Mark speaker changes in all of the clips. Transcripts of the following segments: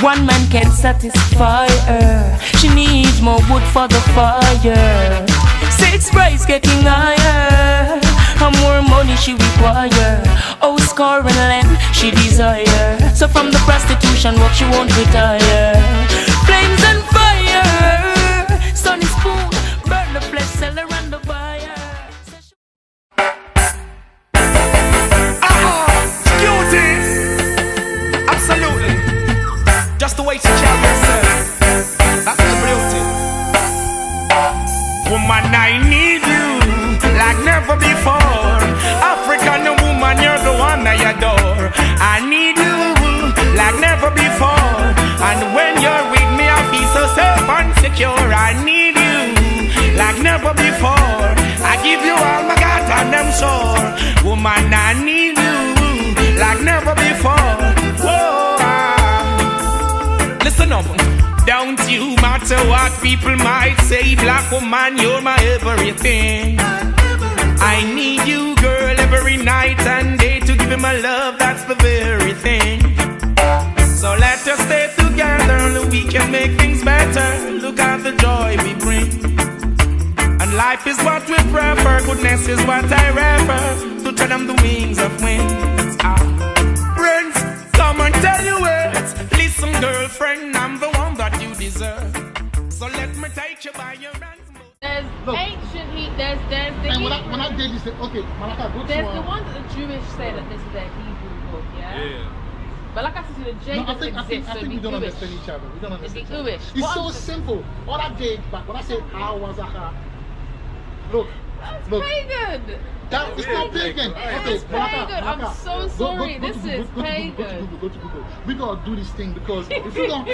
Speaker 1: One man can satisfy her. She needs more wood for the fire. Sex price getting higher, and more money she require. Oh, score and land she desire. So from the prostitution work she won't retire. Flames and fire, sunny spoon, burn the flesh seller and the buyer.
Speaker 2: Absolutely. Just the way to carry yourself. That's the beauty. Woman, I need you like never before. African woman, you're the one I adore. I need you like never before. And when you're with me, I feel so safe and secure. I need you like never before. I give you all my God and I'm sure. Woman, I need you like never before. Whoa. Listen up, don't you matter what people might say. Black woman, you're my everything. I need you, girl, every night and day to give you my love, that's the very thing. So let us stay together and we can make things better. Look at the joy we bring. And life is what we prefer, goodness is what I refer. To turn on the wings of winds. Friends, come and tell you it. Listen, girlfriend, I'm the one that you deserve. So let me take you by your hands.
Speaker 3: There's ancient heat, there's the
Speaker 4: and when I did this, okay, Malaka, go to
Speaker 3: there's the ones that the Jewish say that this is their Hebrew book, yeah? But like I said, the J doesn't exist,
Speaker 4: I think we don't understand each other. We don't understand each other. It's so simple. All I did, but when I say how was I, look.
Speaker 3: That's pagan.
Speaker 4: That is not pagan. Okay,
Speaker 3: pagan. I'm so sorry. This is pagan.
Speaker 4: Go to Google. We gotta do this thing because if we don't.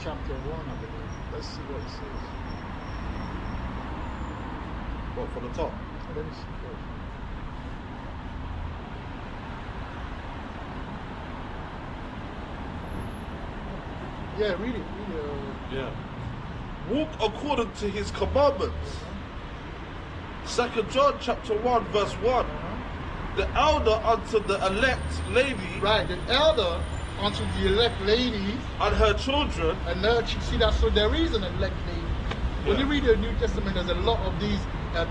Speaker 4: Chapter 1, I believe. Let's see what it says.
Speaker 5: What, from the top?
Speaker 4: Let me see first. Yeah, read it.
Speaker 5: Yeah. Walk according to his commandments. 2 John chapter 1 verse 1. The elder unto the elect lady.
Speaker 4: Right, the elder unto the elect lady
Speaker 5: and her children.
Speaker 4: And now you see that, so there is an elect lady. When you read the New Testament, there's a lot of these.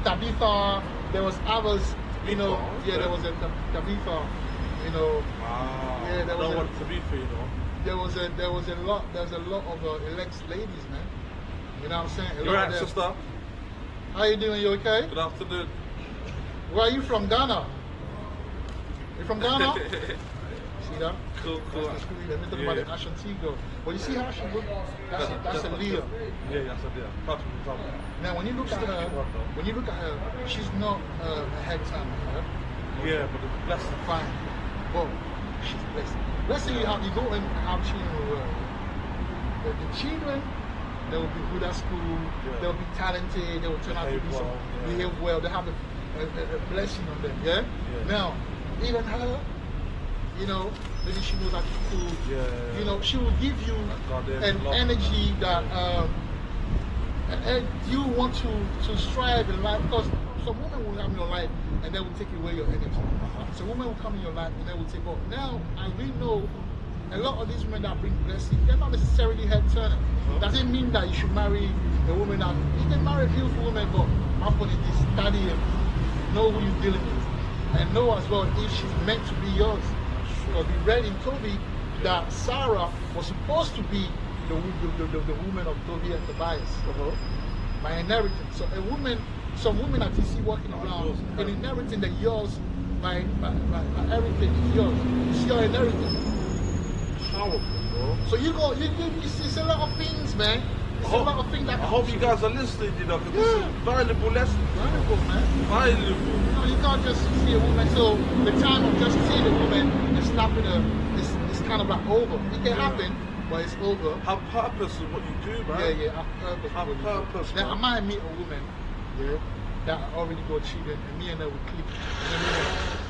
Speaker 4: Tabitha, there was others, you know. Yeah, there was a Tabitha, you know.
Speaker 5: Wow.
Speaker 4: Yeah, there was
Speaker 5: Tabitha, you know.
Speaker 4: There was a lot of elect ladies, man. You know what I'm saying?
Speaker 5: You're right, sister.
Speaker 4: How you doing? You okay?
Speaker 5: Good afternoon.
Speaker 4: Where are you from? Ghana? You from Ghana? See that?
Speaker 5: Cool.
Speaker 4: That's the Let me talk about the Ashanti girl. But you see how she looks? That's a Leah.
Speaker 5: Yeah, that's a Leah.
Speaker 4: Now, when you look at her, she's not a head turner, right?
Speaker 5: Yeah, but it's blessed.
Speaker 4: Fine. But she's blessed. Let's say you go and have children with her. The children, they will be good at school, they'll be talented, they will turn out to be behave well, they have a blessing on them, yeah? Now, even her, you know, maybe she knows how to cook, you know, she will give you an energy that you want to strive in life, because some women will come in your life and they will take away your energy. So women will come in your life and they will take off. Now, as we know, a lot of these women that bring blessing, they're not necessarily head turner. Doesn't mean that you should marry a woman that you can marry a beautiful woman, but after this, study and know who you're dealing with, and know as well if she's meant to be yours. Because we read in Toby that Sarah was supposed to be the woman of Toby and Tobias by inheritance. So some women that you see walking around and inheriting the yours by everything is yours. It's your inheritance.
Speaker 5: Powerful, bro.
Speaker 4: So you see a lot of things, man. It's a lot of things that
Speaker 5: I hope you guys are listening, you know, because this is valuable lesson.
Speaker 4: Valuable, man.
Speaker 5: Valuable.
Speaker 4: No, you can't just see a woman. So the time of just seeing a woman and slapping her is kind of like over. It can happen, but it's over.
Speaker 5: Have purpose in what you do, man.
Speaker 4: Yeah, have purpose.
Speaker 5: Have purpose.
Speaker 4: Now, I might meet a woman, that already got cheated, and me and her will click.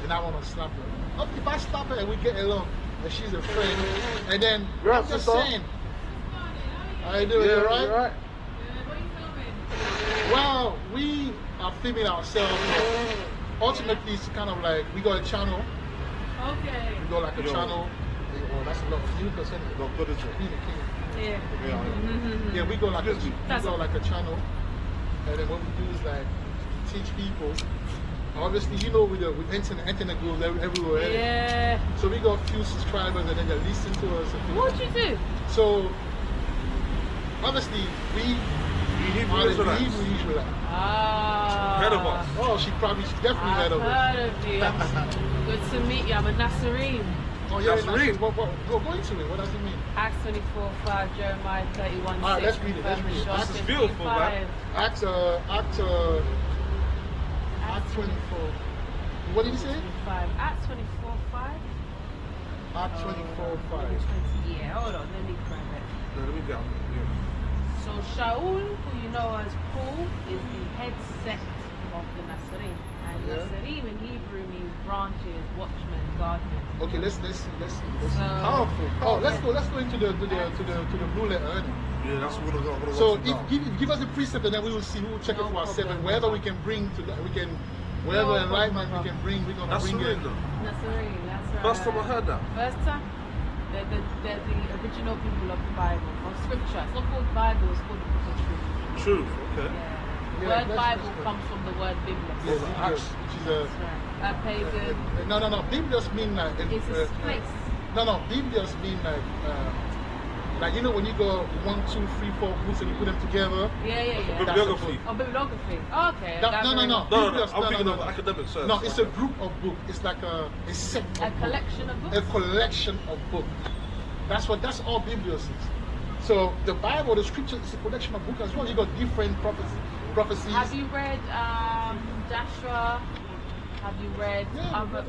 Speaker 4: And I want to slap her. If I slap her and we get along, and she's a friend, and then I'm just saying. How you doing? You alright?
Speaker 3: What are you filming?
Speaker 4: Well, we are filming ourselves. Ultimately, it's kind of like we got a channel.
Speaker 3: Okay.
Speaker 4: We got like a channel. Oh, that's a lot. You can send it.
Speaker 5: No, good as
Speaker 3: Yeah.
Speaker 4: Yeah, we go like a channel, and then what we do is like teach people. Obviously, you know, with internet goes everywhere.
Speaker 3: Yeah.
Speaker 4: So we got a few subscribers, and then they listen to us.
Speaker 3: What do you do?
Speaker 4: So obviously, we are the Hebrew Israelites.
Speaker 3: Ah.
Speaker 5: Head of us.
Speaker 4: Oh, she's definitely heard of us.
Speaker 3: I've heard of you. Good to meet you. I'm a Nazarene.
Speaker 4: Oh yeah,
Speaker 5: Nazarene.
Speaker 4: What, go into it. What does it mean?
Speaker 3: Acts 24:5, Jeremiah 31:6.
Speaker 4: Alright, let's read it, let's read it.
Speaker 3: John
Speaker 5: This is beautiful, man.
Speaker 3: 15:5.
Speaker 4: Act 24. What did you say?
Speaker 3: 25. Acts 24:5.
Speaker 4: Act 24:5.
Speaker 3: Yeah, hold on, let me grab it.
Speaker 5: Let me go.
Speaker 3: So Shaul, who you know as Paul, is the head sect of the Nazarene. And
Speaker 4: Yeah.
Speaker 3: Nazarene in Hebrew means branches, watchmen, gardeners.
Speaker 4: Okay, let's see.
Speaker 3: So,
Speaker 5: Powerful.
Speaker 4: Oh, let's go into the blue letter.
Speaker 5: Yeah, that's what I'm going to
Speaker 4: So give us a precept, and then we will see. We will check it for ourselves. And wherever we can bring to that, wherever enlightenment we can bring, we're gonna
Speaker 5: That's
Speaker 4: bring it.
Speaker 5: surrender.
Speaker 3: Nazarene, that's right.
Speaker 5: First time I heard that.
Speaker 3: First time? They're the original people of the Bible, of Scripture. It's not called Bible, it's called the Book of Truth.
Speaker 5: Truth, okay.
Speaker 3: Yeah. The
Speaker 4: Yeah,
Speaker 3: word
Speaker 4: let's
Speaker 3: Bible
Speaker 4: go.
Speaker 3: comes from the word Biblia.
Speaker 4: Yes, Biblios, which is
Speaker 3: That's right. A pagan.
Speaker 4: no. Biblios mean like
Speaker 3: It's a place.
Speaker 4: No. Biblios mean like you know when you go 1, 2, 3, 4 books and you put them together.
Speaker 3: Yeah.
Speaker 5: Bibliography.
Speaker 3: Oh, bibliography. Okay.
Speaker 4: No.
Speaker 5: No.
Speaker 4: Biblios,
Speaker 5: I'm thinking
Speaker 4: no.
Speaker 5: of academic science.
Speaker 4: No, it's a group of books. It's like a set of
Speaker 3: A
Speaker 4: books.
Speaker 3: collection of books.
Speaker 4: A collection of books. That's all Biblios is. So the Bible, the Scripture, is a collection of books as well. You got different prophecies.
Speaker 3: Have you read Joshua? Have you read
Speaker 4: Yeah,
Speaker 3: other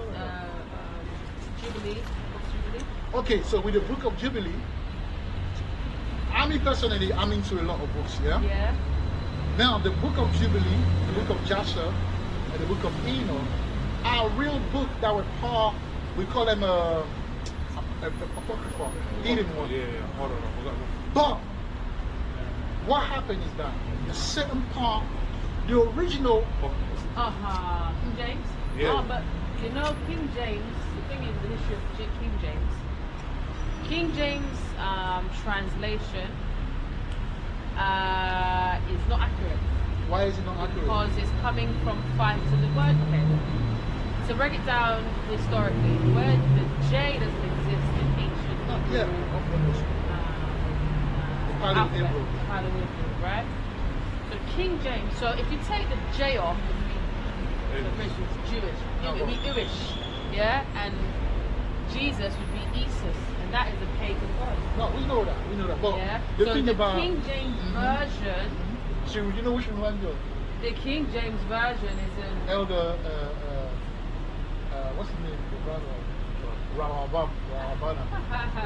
Speaker 3: Jubilee? Books Jubilee?
Speaker 4: Okay, so with the Book of Jubilee, personally, I'm into a lot of books.
Speaker 3: Yeah.
Speaker 4: Now, the Book of Jubilee, the Book of Joshua, and the Book of Enoch are real books that were we call them apocrypha, hidden one.
Speaker 5: Yeah. Hold on, I forgot one.
Speaker 4: But what happened is that a certain part, the original,
Speaker 3: King James?
Speaker 5: Yeah.
Speaker 3: Oh, but you know, King James, the thing is, the history of King James translation is not accurate.
Speaker 4: why is it not accurate?
Speaker 3: Because it's coming from 5 to the word, okay? To break it down historically, the J doesn't exist in ancient
Speaker 4: Yeah, of course.
Speaker 3: alphabet,
Speaker 4: Hebrew.
Speaker 3: Hebrew, right? So King James, so if you take the J off, it would be Jewish, it would be Irish, yeah? And Jesus would be Isis, and that is a pagan god.
Speaker 4: No, we know that. But
Speaker 3: Yeah?
Speaker 4: the
Speaker 3: So
Speaker 4: thing
Speaker 3: the
Speaker 4: about
Speaker 3: King James version,
Speaker 4: so you know which one you
Speaker 3: the King James version is in
Speaker 4: Elder, what's his name? The brother, Rahabana.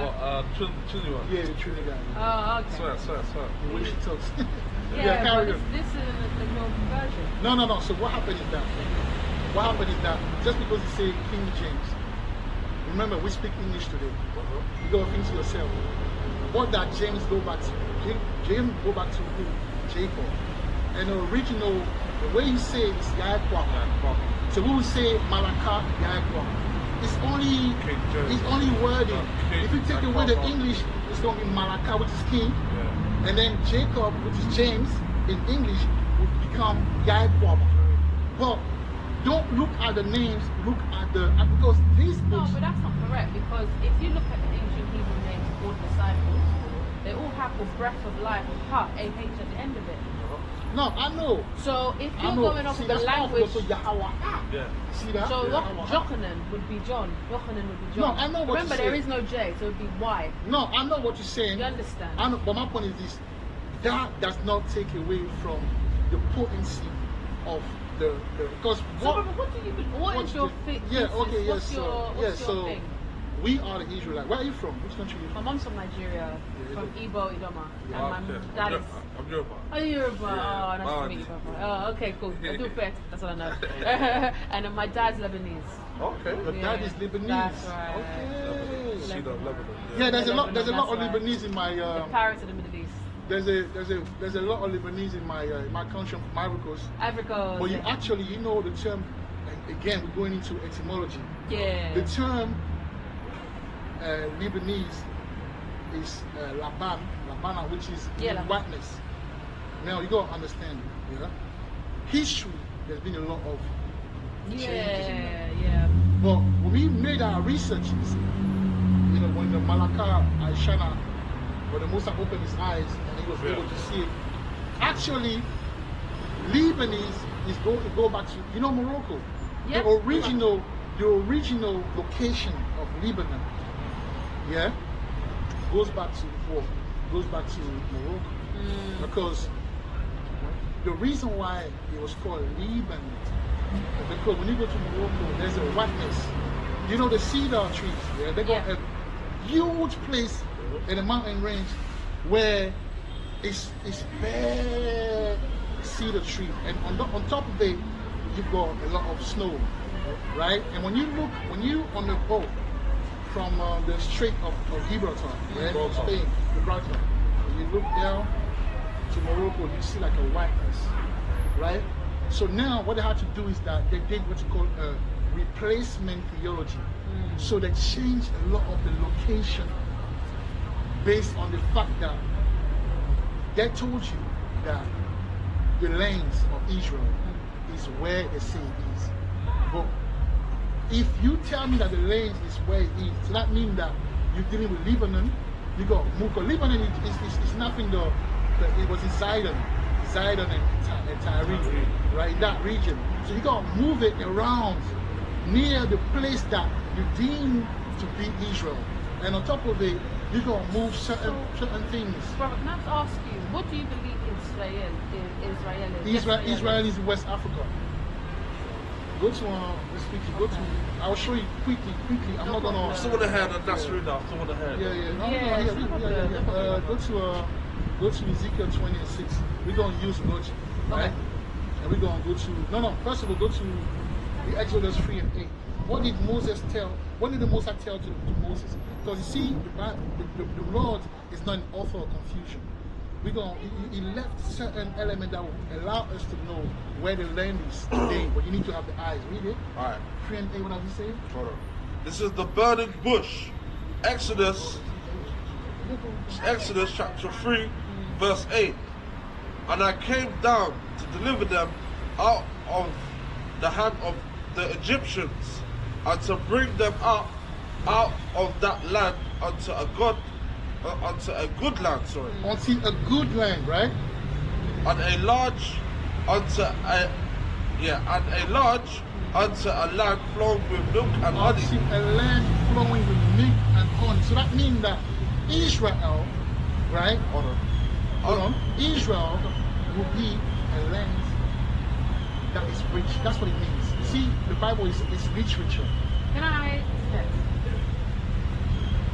Speaker 5: What, Trinity one?
Speaker 4: Yeah, the Trinity guy.
Speaker 3: Oh, okay.
Speaker 5: Swear.
Speaker 4: The way she talks.
Speaker 3: Yeah, but
Speaker 4: carry on.
Speaker 3: this is the Northern version.
Speaker 4: No. So what happened is that just because you say King James, remember we speak English today. You got to think to yourself, what that James go back to? James go back to who? Jacob. And the original, the way you say it is Yaakov. So we will say Malaka Yaakov. It's only wording. If you take away the English, it's going to be Malaka, which is king.
Speaker 5: Yeah.
Speaker 4: And then Jacob, which is James, in English, would become Yaakov. But don't look at the names, look at because these
Speaker 3: No,
Speaker 4: books.
Speaker 3: but that's not correct, because if you look at the ancient Hebrew names of all the disciples, they all have the breath of life, AH at the end of it.
Speaker 4: No, I know.
Speaker 3: So if
Speaker 4: I
Speaker 3: you're
Speaker 4: know.
Speaker 3: going off
Speaker 4: See,
Speaker 3: of the
Speaker 4: that's
Speaker 3: language,
Speaker 4: also Yahweh.
Speaker 5: Yeah.
Speaker 4: See that?
Speaker 3: so
Speaker 4: Yahweh.
Speaker 3: Jochanan would be John. Yochanan would be
Speaker 4: No,
Speaker 3: John.
Speaker 4: I know what
Speaker 3: Remember,
Speaker 4: you're
Speaker 3: there
Speaker 4: saying.
Speaker 3: is no J, so it would be Y.
Speaker 4: No, I know what you're saying.
Speaker 3: You understand?
Speaker 4: I know, but my point is this: that does not take away from the potency of the because
Speaker 3: So, but what do you? What is your thing?
Speaker 4: Yeah, okay,
Speaker 3: What's
Speaker 4: yes.
Speaker 3: your
Speaker 4: So
Speaker 3: thing?
Speaker 4: we are the Israelites. Where are you from? Which country are you
Speaker 3: My
Speaker 4: from?
Speaker 3: mom's from Nigeria, from Igbo, Idoma, and my dad is.
Speaker 5: I'm Yoruba.
Speaker 3: Oh, Yoruba.
Speaker 5: Yeah,
Speaker 3: Oh, nice to
Speaker 5: mine.
Speaker 3: meet you, Papa. Oh, okay, cool. I do bet. That's all I know. And then my dad's Lebanese.
Speaker 5: Okay.
Speaker 4: Your dad is Lebanese.
Speaker 3: That's right.
Speaker 4: Okay.
Speaker 5: See that Lebanon.
Speaker 4: Yeah, there's a lot of
Speaker 3: Lebanon,
Speaker 4: Lebanese in my.
Speaker 3: The parents of the Middle East.
Speaker 4: there's a lot of Lebanese in my country, from Ivory Coast.
Speaker 3: Ivory Coast.
Speaker 4: But you actually, you know, the term. Again, we're going into etymology.
Speaker 3: Yeah.
Speaker 4: The term Lebanese is labana, which is whiteness. Now you gotta understand, yeah. History, there's been a lot of changes in that.
Speaker 3: Yeah.
Speaker 4: But when we made our researches, you know, when the Malaka Aishana, when the Musa opened his eyes and he was able to see it, actually, Lebanese is go back to, you know, Morocco.
Speaker 3: Yep.
Speaker 4: The original location of Lebanon, yeah, goes back to Morocco. Because the reason why it was called Lebanon is because when you go to Morocco, there's a whiteness. You know the cedar trees, yeah? They got a huge place in the mountain range where it's bare cedar tree, and on top of it, you've got a lot of snow, right? And when you on the boat from the Strait of Gibraltar, right, from Spain, Gibraltar, and you look down to Morocco, you see like a whiteness, right? So now what they had to do is that they did what you call a replacement theology. So they changed a lot of the location based on the fact that they told you that the lands of Israel is where they say it is. But if you tell me that the land is where it is, so that means that you're dealing with Lebanon, you got Muka. Lebanon is nothing it was in Sidon and Tyre, right? That region. So you got to move it around near the place that you deem to be Israel. And on top of it, you got to move certain things.
Speaker 3: Brother, can I just ask you, what do you believe Israel is?
Speaker 4: Israel is West Africa. Go to I'll show you quickly. I'm not gonna.
Speaker 5: Some of the head, and that's through now. Some of the head.
Speaker 4: Yeah. Go to Ezekiel 26. We're gonna use Lord, right? And we're gonna go to First of all, go to the Exodus 3 and 8. What did Moses tell? What did the Moses tell to Moses? Because you see, the Lord is not an author of confusion. He left certain element that will allow us to know where the land is today, but you need to have the eyes. Read it.
Speaker 5: All right.
Speaker 4: 3 and 8, what does he say?
Speaker 5: Hold on. This is the burning bush. Exodus chapter 3, verse 8. And I came down to deliver them out of the hand of the Egyptians, and to bring them out of that land unto a good land,
Speaker 4: Unto a good land, right?
Speaker 5: And a large unto a land flowing with milk and honey.
Speaker 4: Unto a land flowing with milk and honey. So that means that Israel, right? Hold on. Israel will be a land that is rich. That's what it means. You see, the Bible is literature.
Speaker 3: Can I? Yes.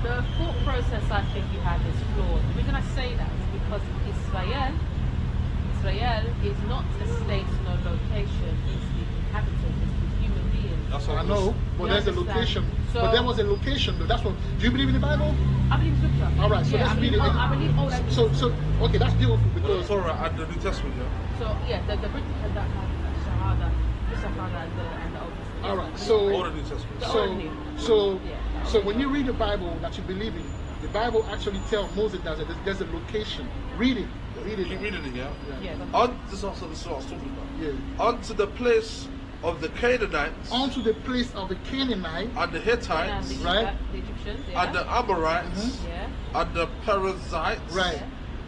Speaker 3: The thought process I think you have is flawed. The reason I say that is because Israel is not a state nor location. It's the inhabitant. It's the human being.
Speaker 5: That's what
Speaker 4: I know, but there's a location.
Speaker 3: So,
Speaker 4: but there was a location though. That's what. Do you believe in the Bible?
Speaker 3: I believe scripture.
Speaker 4: All right, so let's read it.
Speaker 3: I believe all that.
Speaker 4: So okay, that's beautiful because.
Speaker 5: It's alright, and the New Testament, yeah.
Speaker 3: So yeah, the British and that Shahada, and the Old Testament.
Speaker 4: All right, so
Speaker 5: All the New Testament.
Speaker 4: So when you read the Bible that you believe in, the Bible actually tells Moses that there's a location. Read it.
Speaker 5: Keep reading it, yeah.
Speaker 3: Yeah.
Speaker 5: This is what I was talking about.
Speaker 4: Yeah.
Speaker 5: Unto the place of the Canaanites,
Speaker 4: Onto the place of the Canaanite,
Speaker 5: and the Hittites,
Speaker 4: right?
Speaker 3: The Egyptians, yeah.
Speaker 5: and the Amorites,
Speaker 3: Yeah.
Speaker 5: and the Perizzites,
Speaker 4: Right.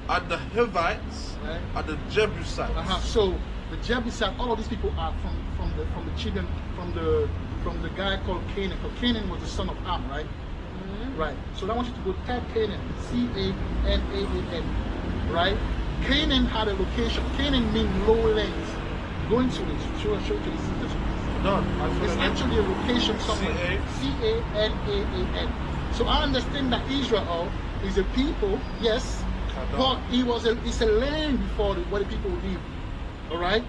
Speaker 5: and the Hivites,
Speaker 4: Right.
Speaker 5: and the Jebusites.
Speaker 4: So the Jebusite, all of these people are from the children from the guy called Canaan. Because Canaan was the son of Ham, right? Right. So I want you to go type Canaan, Canaan, right? Canaan had a location. Canaan means lowlands. Go into it. Show it to the sisters.
Speaker 5: Done.
Speaker 4: It's actually a location somewhere. Canaan. So I understand that Israel is a people, yes, but it's a land before where the people live. All right,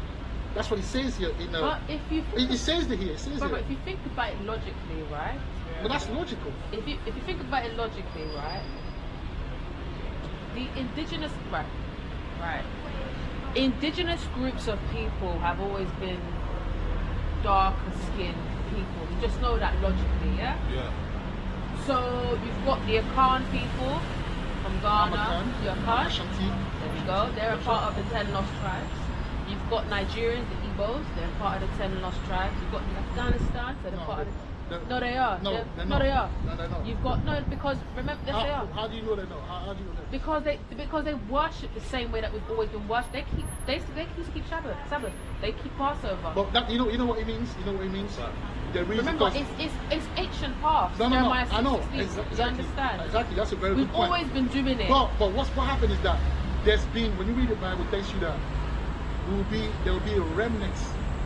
Speaker 4: that's what it says here.
Speaker 3: But if you
Speaker 4: It says it here.
Speaker 3: but if you think about it logically, right?
Speaker 4: But that's logical.
Speaker 3: If you think about it logically, right? The indigenous, right? right? Indigenous groups of people have always been darker skinned people. You just know that logically, yeah?
Speaker 5: Yeah.
Speaker 3: So you've got the Akan people from Ghana. The Akan.
Speaker 4: Ashanti.
Speaker 3: There we go. They're a part of the 10 Lost Tribes. You've got Nigerians, the Igbos. They're part of the 10 Lost Tribes. You've got the Afghanistan. So they're part of the... No, they are.
Speaker 4: No,
Speaker 3: They're
Speaker 4: they're
Speaker 3: no,
Speaker 4: not.
Speaker 3: they are.
Speaker 4: No, they're not.
Speaker 3: You've got no, because remember, yes, they are.
Speaker 4: How do you know they know? How do you know that?
Speaker 3: Because they worship the same way that we've always been worshipped. They used to keep Sabbath. They keep Passover.
Speaker 4: But that, you know what it means. You know what it means. The reason
Speaker 3: Remember,
Speaker 4: because-
Speaker 3: it's ancient past.
Speaker 4: No,
Speaker 3: Jeremiah
Speaker 4: I know.
Speaker 3: 6:16.
Speaker 4: Exactly.
Speaker 3: You understand?
Speaker 4: Exactly. That's a very
Speaker 3: We've
Speaker 4: good point.
Speaker 3: always been doing it.
Speaker 4: But what happened is that there's been, when you read the Bible, it tells you that there will be a remnant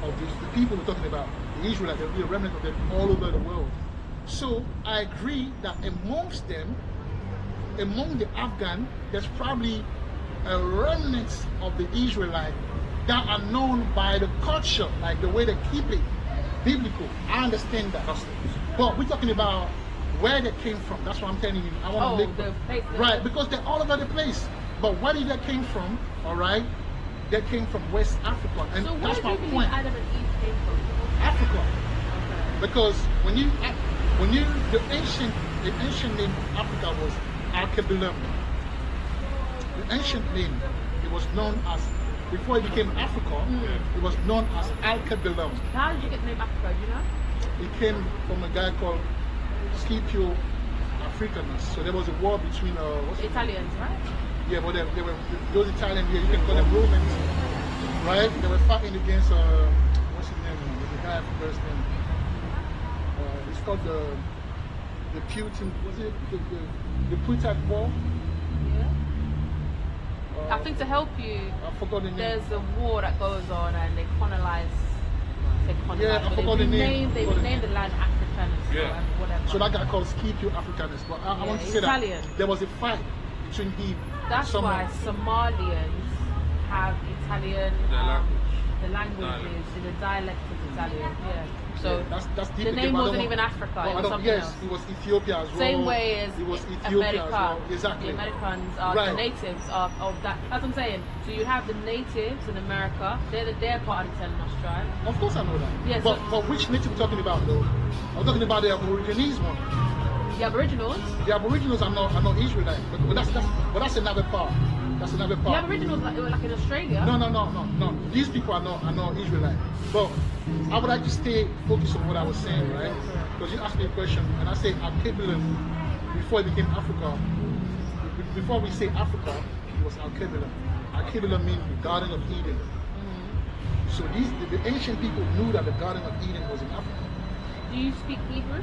Speaker 4: of the people we're talking about, the Israelites. There will be a remnant of them all over the world. So I agree that amongst them, among the Afghan, there's probably a remnant of the Israelite that are known by the culture, like the way they keep it, biblical. I understand that. But we're talking about where they came from. That's what I'm telling you. I want to make
Speaker 3: the place.
Speaker 4: right, because they're all over the place. But where did they came from? All right, they came from West Africa, and
Speaker 3: So where
Speaker 4: that's
Speaker 3: do
Speaker 4: my
Speaker 3: you believe
Speaker 4: point.
Speaker 3: Adam and Eve came from?
Speaker 4: Africa,
Speaker 3: Okay.
Speaker 4: because the ancient name of Africa was Alkebulan. The ancient name, it was known as, before it became Africa, it was known as Alkebulan.
Speaker 3: How did you get the name Africa? Do you know?
Speaker 4: It came from a guy called Scipio Africanus. So there was a war between what's his name?
Speaker 3: Italians, right?
Speaker 4: Yeah, but they were those Italians here. You can call them Romans, right? They were fighting against what's his name? The guy first name. It's called the Putin. Was it the Putin War?
Speaker 3: Yeah. I think to help you,
Speaker 4: I forgot the name.
Speaker 3: there's a war that goes on and they colonize.
Speaker 4: Yeah, I
Speaker 3: but
Speaker 4: forgot the name.
Speaker 3: They renamed the land Africanus.
Speaker 5: Yeah.
Speaker 3: Whatever.
Speaker 4: So that guy called Scipio Africanus. But I want to say
Speaker 3: Italian.
Speaker 4: that there was a fight between him.
Speaker 3: That's
Speaker 4: and
Speaker 3: why Somalians have Italian. The languages, the dialect of Italian. Yeah. So
Speaker 4: that's deep
Speaker 3: the
Speaker 4: in
Speaker 3: name
Speaker 4: but I
Speaker 3: wasn't
Speaker 4: don't
Speaker 3: even
Speaker 4: want-
Speaker 3: Africa.
Speaker 4: but
Speaker 3: It
Speaker 4: I
Speaker 3: was
Speaker 4: don't-
Speaker 3: something
Speaker 4: yes,
Speaker 3: else.
Speaker 4: it was Ethiopia as well.
Speaker 3: Same way as
Speaker 4: it was Ethiopia
Speaker 3: America.
Speaker 4: as well. Exactly.
Speaker 3: The Americans are
Speaker 4: Right.
Speaker 3: the natives of that. That's what I'm saying. So you have the natives in America. They're part of the 10 Lost Tribe.
Speaker 4: Of course I know that.
Speaker 3: Yeah,
Speaker 4: but,
Speaker 3: so-
Speaker 4: but which native are you talking about though? I'm talking about the Aborigines one.
Speaker 3: The Aboriginals.
Speaker 4: The Aboriginals are not Israelite, but that's another part. That's another
Speaker 3: The
Speaker 4: part.
Speaker 3: Aboriginals like in Australia.
Speaker 4: No. These people are not Israelite. But I would like to stay focused on what I was saying, right? Because you asked me a question, and I said Alkebulan before it became Africa. Before we say Africa, it was Alkebulan. Alkebulan means the Garden of Eden. So the ancient people knew that the Garden of Eden was in Africa.
Speaker 3: Do you speak Hebrew?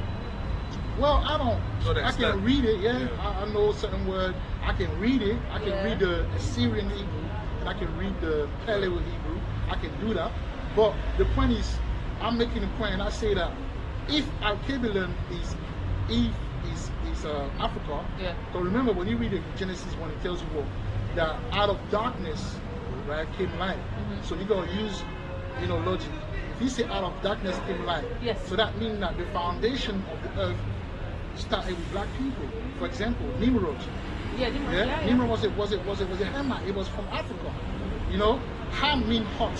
Speaker 4: Well, I don't.
Speaker 5: So
Speaker 4: I
Speaker 5: that's
Speaker 4: can
Speaker 5: that.
Speaker 4: read it. Yeah, I know certain words. I can read it. I can
Speaker 3: Yeah.
Speaker 4: read the Assyrian Hebrew, and I can read the Paleo Hebrew. I can do that. But the point is, I'm making a point, and I say that if Alkebulan is Africa.
Speaker 3: Yeah.
Speaker 4: So remember, when you read it, Genesis 1, it tells you what that out of darkness, right, came light. So you gotta use, logic. If you say out of darkness came light,
Speaker 3: Yes.
Speaker 4: so that means that the foundation of the earth started with black people. For example, Nimrod.
Speaker 3: Yeah, yeah.
Speaker 4: Nimrod was a Hamite. It was from Africa. Ham means hot.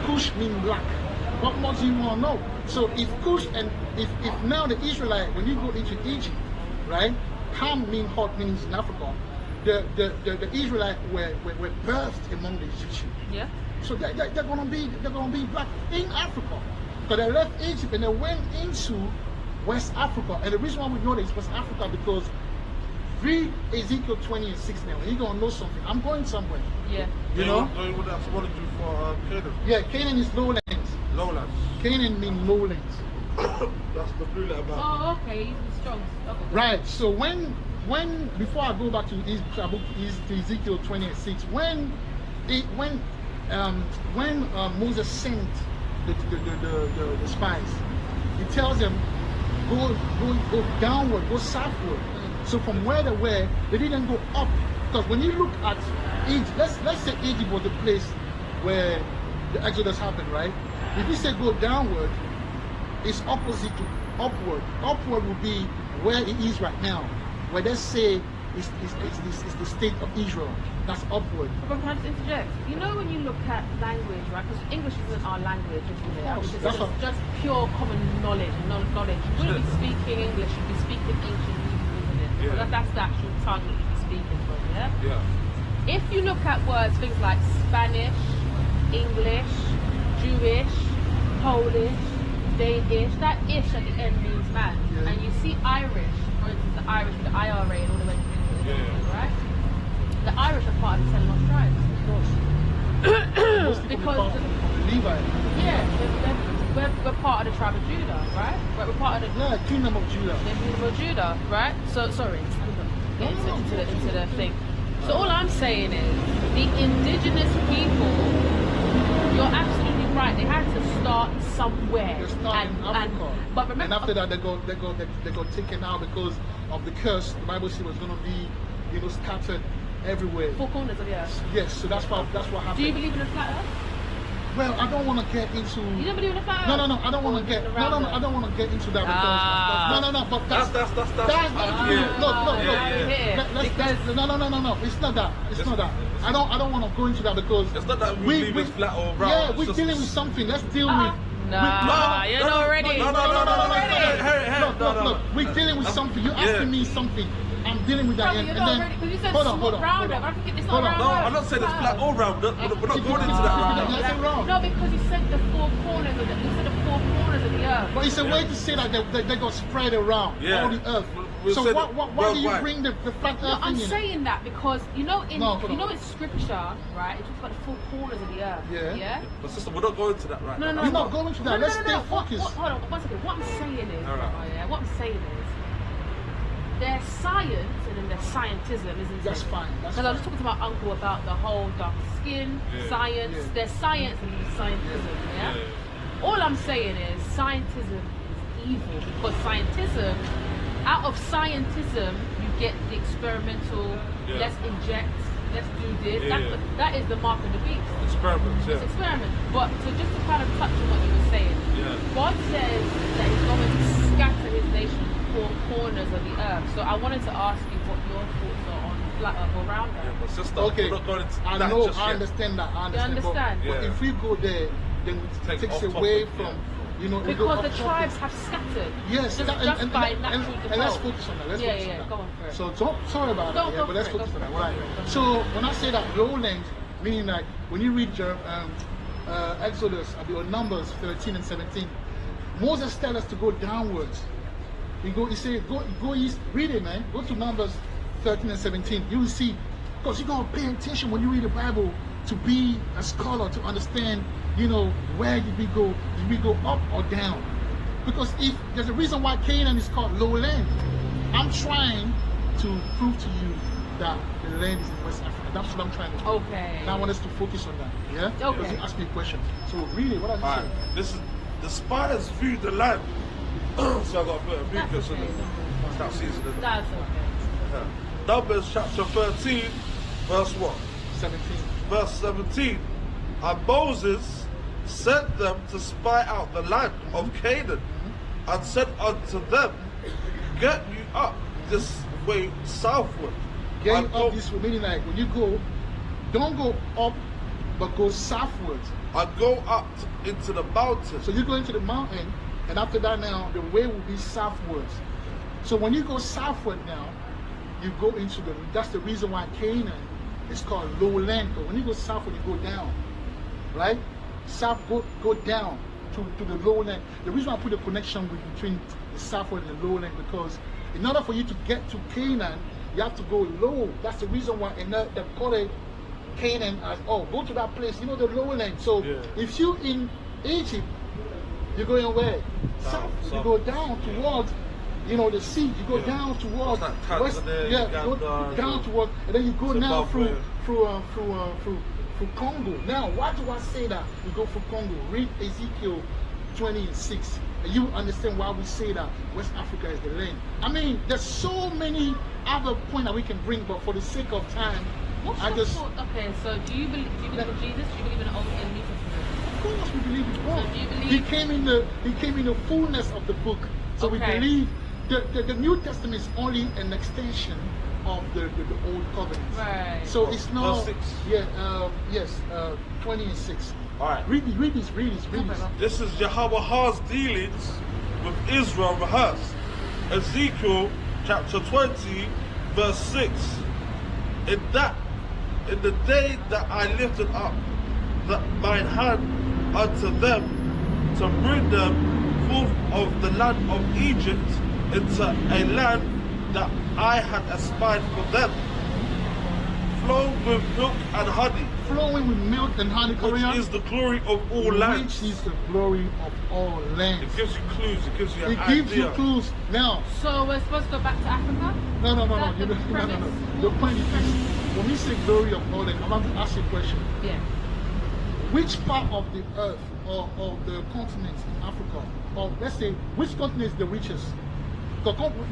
Speaker 4: Kush means black. What more do you want to know? So if Kush and if now the Israelite, when you go into Egypt, right, Ham means hot means in Africa. The Israelites were birthed among the Egyptians.
Speaker 3: Yeah.
Speaker 4: So they're gonna be black in Africa. Because they left Egypt and they went into West Africa. And the reason why we know this West Africa because read Ezekiel 20:6 now, and you're gonna know something. I'm going somewhere.
Speaker 3: Yeah.
Speaker 4: You know?
Speaker 5: Know what that's what to do for Canaan.
Speaker 4: Yeah, Canaan is lowlands.
Speaker 5: Lowlands.
Speaker 4: Canaan means lowlands.
Speaker 5: That's the blue letter map.
Speaker 3: Oh, okay. He's strong. Okay.
Speaker 4: Right. So when before I go back to Ezekiel 20:6, when Moses sent the spies, he tells them go downward, go southward. So from where they were, they didn't go up. Because when you look at Egypt, let's say Egypt was the place where the Exodus happened, right? If you say go downward, it's opposite to upward. Upward would be where it is right now. Where they say is the state of Israel. That's upward.
Speaker 3: But can I just interject? You know when you look at language, right? Because English isn't our language, isn't it?
Speaker 4: course,
Speaker 3: It's
Speaker 4: that's
Speaker 3: just pure common knowledge. Knowledge. You wouldn't be speaking English. You'd be speaking ancient Hebrew, isn't it?
Speaker 5: Yeah.
Speaker 3: So that's the actual tongue that you'd be speaking from. Yeah.
Speaker 5: Yeah.
Speaker 3: If you look at words, things like Spanish, English, Jewish, Polish, Danish, that ish at the end means man.
Speaker 4: Yeah.
Speaker 3: And you see Irish, for instance, the Irish with the IRA and all the way to right? The Irish are part of the 10 lost tribes. Because
Speaker 4: Levi.
Speaker 3: yeah, we're part of the tribe of Judah, right? We're part of the
Speaker 4: Kingdom of Judah.
Speaker 3: kingdom of Judah, right? So sorry, into the thing. So all I'm saying is the indigenous people. You're absolutely right. They had to start somewhere.
Speaker 4: They start in Africa.
Speaker 3: But remember,
Speaker 4: and after that, they got taken out because of the curse. The Bible said was going to be, scattered everywhere.
Speaker 3: four corners of the earth.
Speaker 4: Yes, so that's what happened.
Speaker 3: Do you believe in a flat earth?
Speaker 4: Well, I don't want to get into.
Speaker 3: You don't believe in a flat earth?
Speaker 4: No, I don't want to get. No, I don't want to get into that because. No, but
Speaker 5: That's
Speaker 4: Look.
Speaker 3: No,
Speaker 4: It's not that. It's not that. I don't want to go into that because.
Speaker 5: It's not that we believe it's flat or round.
Speaker 4: Yeah,
Speaker 5: it's
Speaker 4: we're
Speaker 5: just-
Speaker 4: dealing with something. Let's deal with.
Speaker 3: You're not ready.
Speaker 5: No.
Speaker 4: Look. We're dealing with something. You're asking me something. I'm dealing with that.
Speaker 3: Brother, you're not ready because you said
Speaker 4: hold on.
Speaker 3: round. I don't think it's not round.
Speaker 5: No, I'm not saying it's flat or round. We're not going into that right now.
Speaker 4: That's wrong.
Speaker 3: No, because you said the four corners of the earth.
Speaker 4: But it's a way to say that they got spread around all the earth.
Speaker 5: We'll
Speaker 4: So
Speaker 5: say
Speaker 4: why
Speaker 5: that
Speaker 4: do you
Speaker 5: worldwide.
Speaker 4: bring the flat
Speaker 3: No,
Speaker 4: earth
Speaker 3: I'm
Speaker 4: thing in?
Speaker 3: saying that because in
Speaker 4: hold on.
Speaker 3: in scripture, right? It talks about the four corners of the earth.
Speaker 4: Yeah.
Speaker 5: But sister, we're not going to that right
Speaker 3: No,
Speaker 5: now.
Speaker 3: no,
Speaker 4: We're not going to that. Let's stay focused.
Speaker 3: Hold on, one second. What I'm saying is,
Speaker 5: All right.
Speaker 3: what I'm saying is, there's science and then there's scientism, isn't
Speaker 4: That's
Speaker 3: it?
Speaker 4: fine.
Speaker 3: Because I was talking to my uncle about the whole dark skin, science.
Speaker 4: Yeah.
Speaker 3: There's science and there's scientism, yeah? All I'm saying is scientism is evil because scientism, out of scientism, you get the experimental, let's inject, let's do this. That is the mark of the beast.
Speaker 5: Experiments,
Speaker 3: It's experiment. But just to kind of touch on what you were saying, God says that He's going to scatter His nation to four corners of the earth. So I wanted to ask you what your thoughts are on flat earth or round earth.
Speaker 5: But sister,
Speaker 4: Okay,
Speaker 5: we're not going into
Speaker 4: I
Speaker 5: that
Speaker 4: know,
Speaker 5: just
Speaker 4: I
Speaker 5: yet.
Speaker 4: understand that.
Speaker 3: You understand?
Speaker 4: But if we go there, then it takes
Speaker 5: off
Speaker 4: away
Speaker 5: topic,
Speaker 4: from, we go
Speaker 3: Because
Speaker 4: off
Speaker 3: the
Speaker 4: topic.
Speaker 3: tribes have scattered.
Speaker 4: Yes,
Speaker 3: just,
Speaker 4: and
Speaker 3: by natural default.
Speaker 4: and let's focus on that. Let's focus on
Speaker 3: yeah.
Speaker 4: that.
Speaker 3: Go on for it.
Speaker 4: So sorry about
Speaker 3: Go
Speaker 4: that, but let's
Speaker 3: for it,
Speaker 4: focus
Speaker 3: go
Speaker 4: on that.
Speaker 3: for it,
Speaker 4: Right. So when I say that lowland, meaning like when you read Exodus or Numbers 13 and 17, Moses tells us to go downwards. He said, go east. Read it, man. Go to Numbers 13 and 17. You will see, because you gotta pay attention when you read the Bible to be a scholar to understand. Where did we go? Did we go up or down? Because if there's a reason why Canaan is called lowland, I'm trying to prove to you that the land is in West Africa. That's what I'm trying to do.
Speaker 3: Okay.
Speaker 4: And I want us to focus on that. Yeah?
Speaker 3: Okay.
Speaker 4: Because you asked me a question. So really, what are you
Speaker 5: Alright,
Speaker 4: saying?
Speaker 5: this is the spies viewed the land. So I got a bit of
Speaker 3: That's
Speaker 5: mucus in
Speaker 3: okay.
Speaker 5: it. Start seasoning.
Speaker 3: That's okay.
Speaker 5: Numbers chapter 13, verse what?
Speaker 4: 17.
Speaker 5: Verse 17. And Moses sent them to spy out the land of Canaan, and said unto them, Get you up this way southward.
Speaker 4: Getting
Speaker 5: and go,
Speaker 4: up this way, meaning like when you go, don't go up, but go southwards.
Speaker 5: and go up into the mountains.
Speaker 4: So you go into the mountain, and after that now, the way will be southwards. So when you go southward now, you go into that's the reason why Canaan is called lowland. But when you go southward, you go down, right? South, go down to the lowland. The reason I put a connection between the southward and the lowland, because in order for you to get to Canaan, you have to go low. That's the reason why they call it Canaan as, go to that place, the lowland. So if you in Egypt, you're going where? South. You go down towards, the sea. You go down towards
Speaker 5: Like
Speaker 4: west.
Speaker 5: Tanzania,
Speaker 4: Yeah, you go
Speaker 5: Uganda,
Speaker 4: down towards, and then you go now
Speaker 5: Zimbabwe.
Speaker 4: through Congo. Now, why do I say that? You go through Congo. Read Ezekiel 20:6, and you understand why we say that West Africa is the land. I mean, there's so many other points that we can bring, but for the sake of time,
Speaker 3: What's
Speaker 4: I
Speaker 3: your
Speaker 4: just.
Speaker 3: thought? Okay, so do you believe in Jesus? Do you believe in the Old and New Testament?
Speaker 4: Of course, we believe in God.
Speaker 3: So do you believe-
Speaker 4: He came in the fullness of the book. So we
Speaker 3: Okay.
Speaker 4: believe the New Testament is only an extension of the old covenant.
Speaker 3: Right.
Speaker 4: So it's not.
Speaker 5: Verse 6.
Speaker 4: Yeah. Yes. 20 and 6.
Speaker 5: All right.
Speaker 4: Read this.
Speaker 5: This is Yahweh's dealings with Israel rehearsed. Ezekiel chapter 20, verse 6. In the day that I lifted up mine hand unto them to bring them forth of the land of Egypt into a land that I had espied for them, flowing with milk and honey.
Speaker 4: Flowing with milk and honey,
Speaker 5: Which is the glory of all lands.
Speaker 4: Which is the glory of all lands.
Speaker 5: It gives you clues. It gives you an
Speaker 4: It
Speaker 5: idea.
Speaker 4: gives you clues. Now,
Speaker 3: So we're supposed to go back to Africa?
Speaker 4: no.
Speaker 3: Is that
Speaker 4: You
Speaker 3: the
Speaker 4: know, no.
Speaker 3: premise?
Speaker 4: The point is this. When we say glory of all lands, I'm going to ask you a question.
Speaker 3: Yeah.
Speaker 4: Which part of the earth or the continent in Africa, or let's say, which continent is the richest? You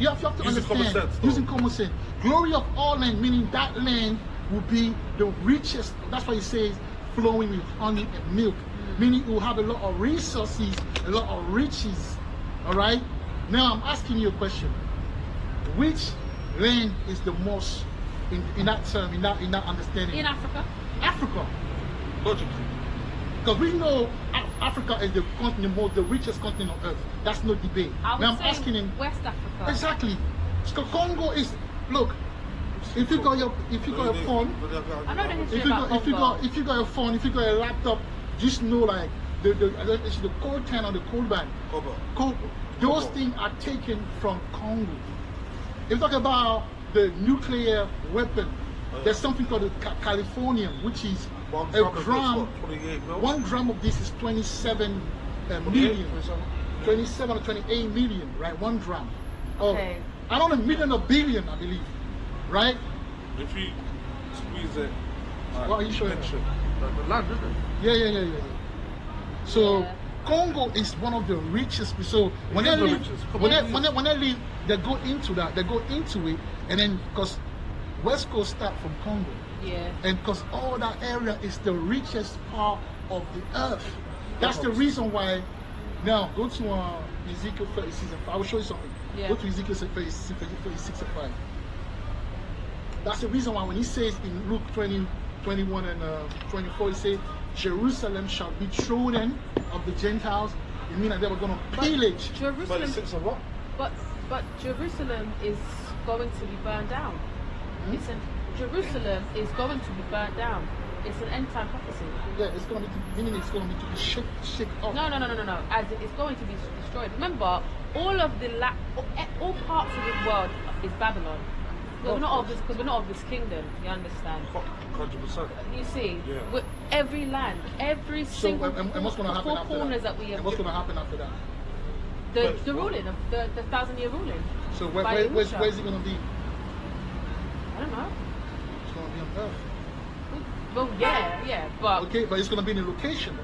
Speaker 4: have to
Speaker 5: Using
Speaker 4: understand.
Speaker 5: common sense, though.
Speaker 4: Using common sense. Glory of all land, meaning that land will be the richest. That's why it says flowing with honey and milk. Meaning it will have a lot of resources, a lot of riches. All right? Now I'm asking you a question. Which land is the most, in that term, in that understanding?
Speaker 3: In Africa?
Speaker 4: Africa.
Speaker 5: Logically.
Speaker 4: Because we know Africa is the continent, the richest continent on earth. That's no debate.
Speaker 3: I would
Speaker 4: Now I'm
Speaker 3: say
Speaker 4: asking him
Speaker 3: West Africa.
Speaker 4: exactly. So Congo is, look. If you got your phone,
Speaker 3: I know the history about Congo.
Speaker 4: if you got your phone, if you got a laptop, just know like the cold can or the cold band. Those things are taken from Congo. If you talk about the nuclear weapon, there's something called the californium, which is a gram. 1 gram of this is 27 million. 27 or 28 million, right? 1 gram.
Speaker 3: Okay.
Speaker 4: I don't know, million or billion, I believe. Right?
Speaker 5: If you squeeze it,
Speaker 4: What are you showing?
Speaker 5: the land, isn't it?
Speaker 4: Yeah. So
Speaker 3: Yeah.
Speaker 4: Congo is one of the richest. So when
Speaker 5: is
Speaker 4: they
Speaker 5: the
Speaker 4: leave,
Speaker 5: richest.
Speaker 4: when they leave, they go into that. They go into it, and then because West Coast start from Congo,
Speaker 3: Yeah.
Speaker 4: and because all that area is the richest part of the earth. That's the reason why. Now go to Ezekiel 36 and 5. I will show you something.
Speaker 3: Yeah.
Speaker 4: Go to Ezekiel 36 and 5. That's the reason why when he says in Luke 20, 21 and 24, he says, Jerusalem shall be trodden of the Gentiles. It means that they were going to pillage.
Speaker 3: Jerusalem,
Speaker 5: 36 of what?
Speaker 3: but Jerusalem is going to be burned down. Jerusalem is going to be burned down. It's an end time prophecy.
Speaker 4: Yeah, it's going to be, meaning it's going to be shake off.
Speaker 3: No. As in, it's going to be destroyed. Remember, all parts of the world is Babylon. We're not of this, because we're not of this kingdom. You understand?
Speaker 5: 100%.
Speaker 3: You see,
Speaker 5: Yeah.
Speaker 3: with every land, every
Speaker 4: So,
Speaker 3: single
Speaker 4: and what's going to happen
Speaker 3: four
Speaker 4: after
Speaker 3: corners
Speaker 4: that?
Speaker 3: that we have,
Speaker 4: And what's going to happen after that?
Speaker 3: the ruling of the 1,000-year ruling.
Speaker 4: So
Speaker 3: by
Speaker 4: where's
Speaker 3: Yahusha.
Speaker 4: it going to be?
Speaker 3: I don't know.
Speaker 4: It's going to be on earth.
Speaker 3: Well, yeah, but
Speaker 4: Okay, but it's going to be in a location.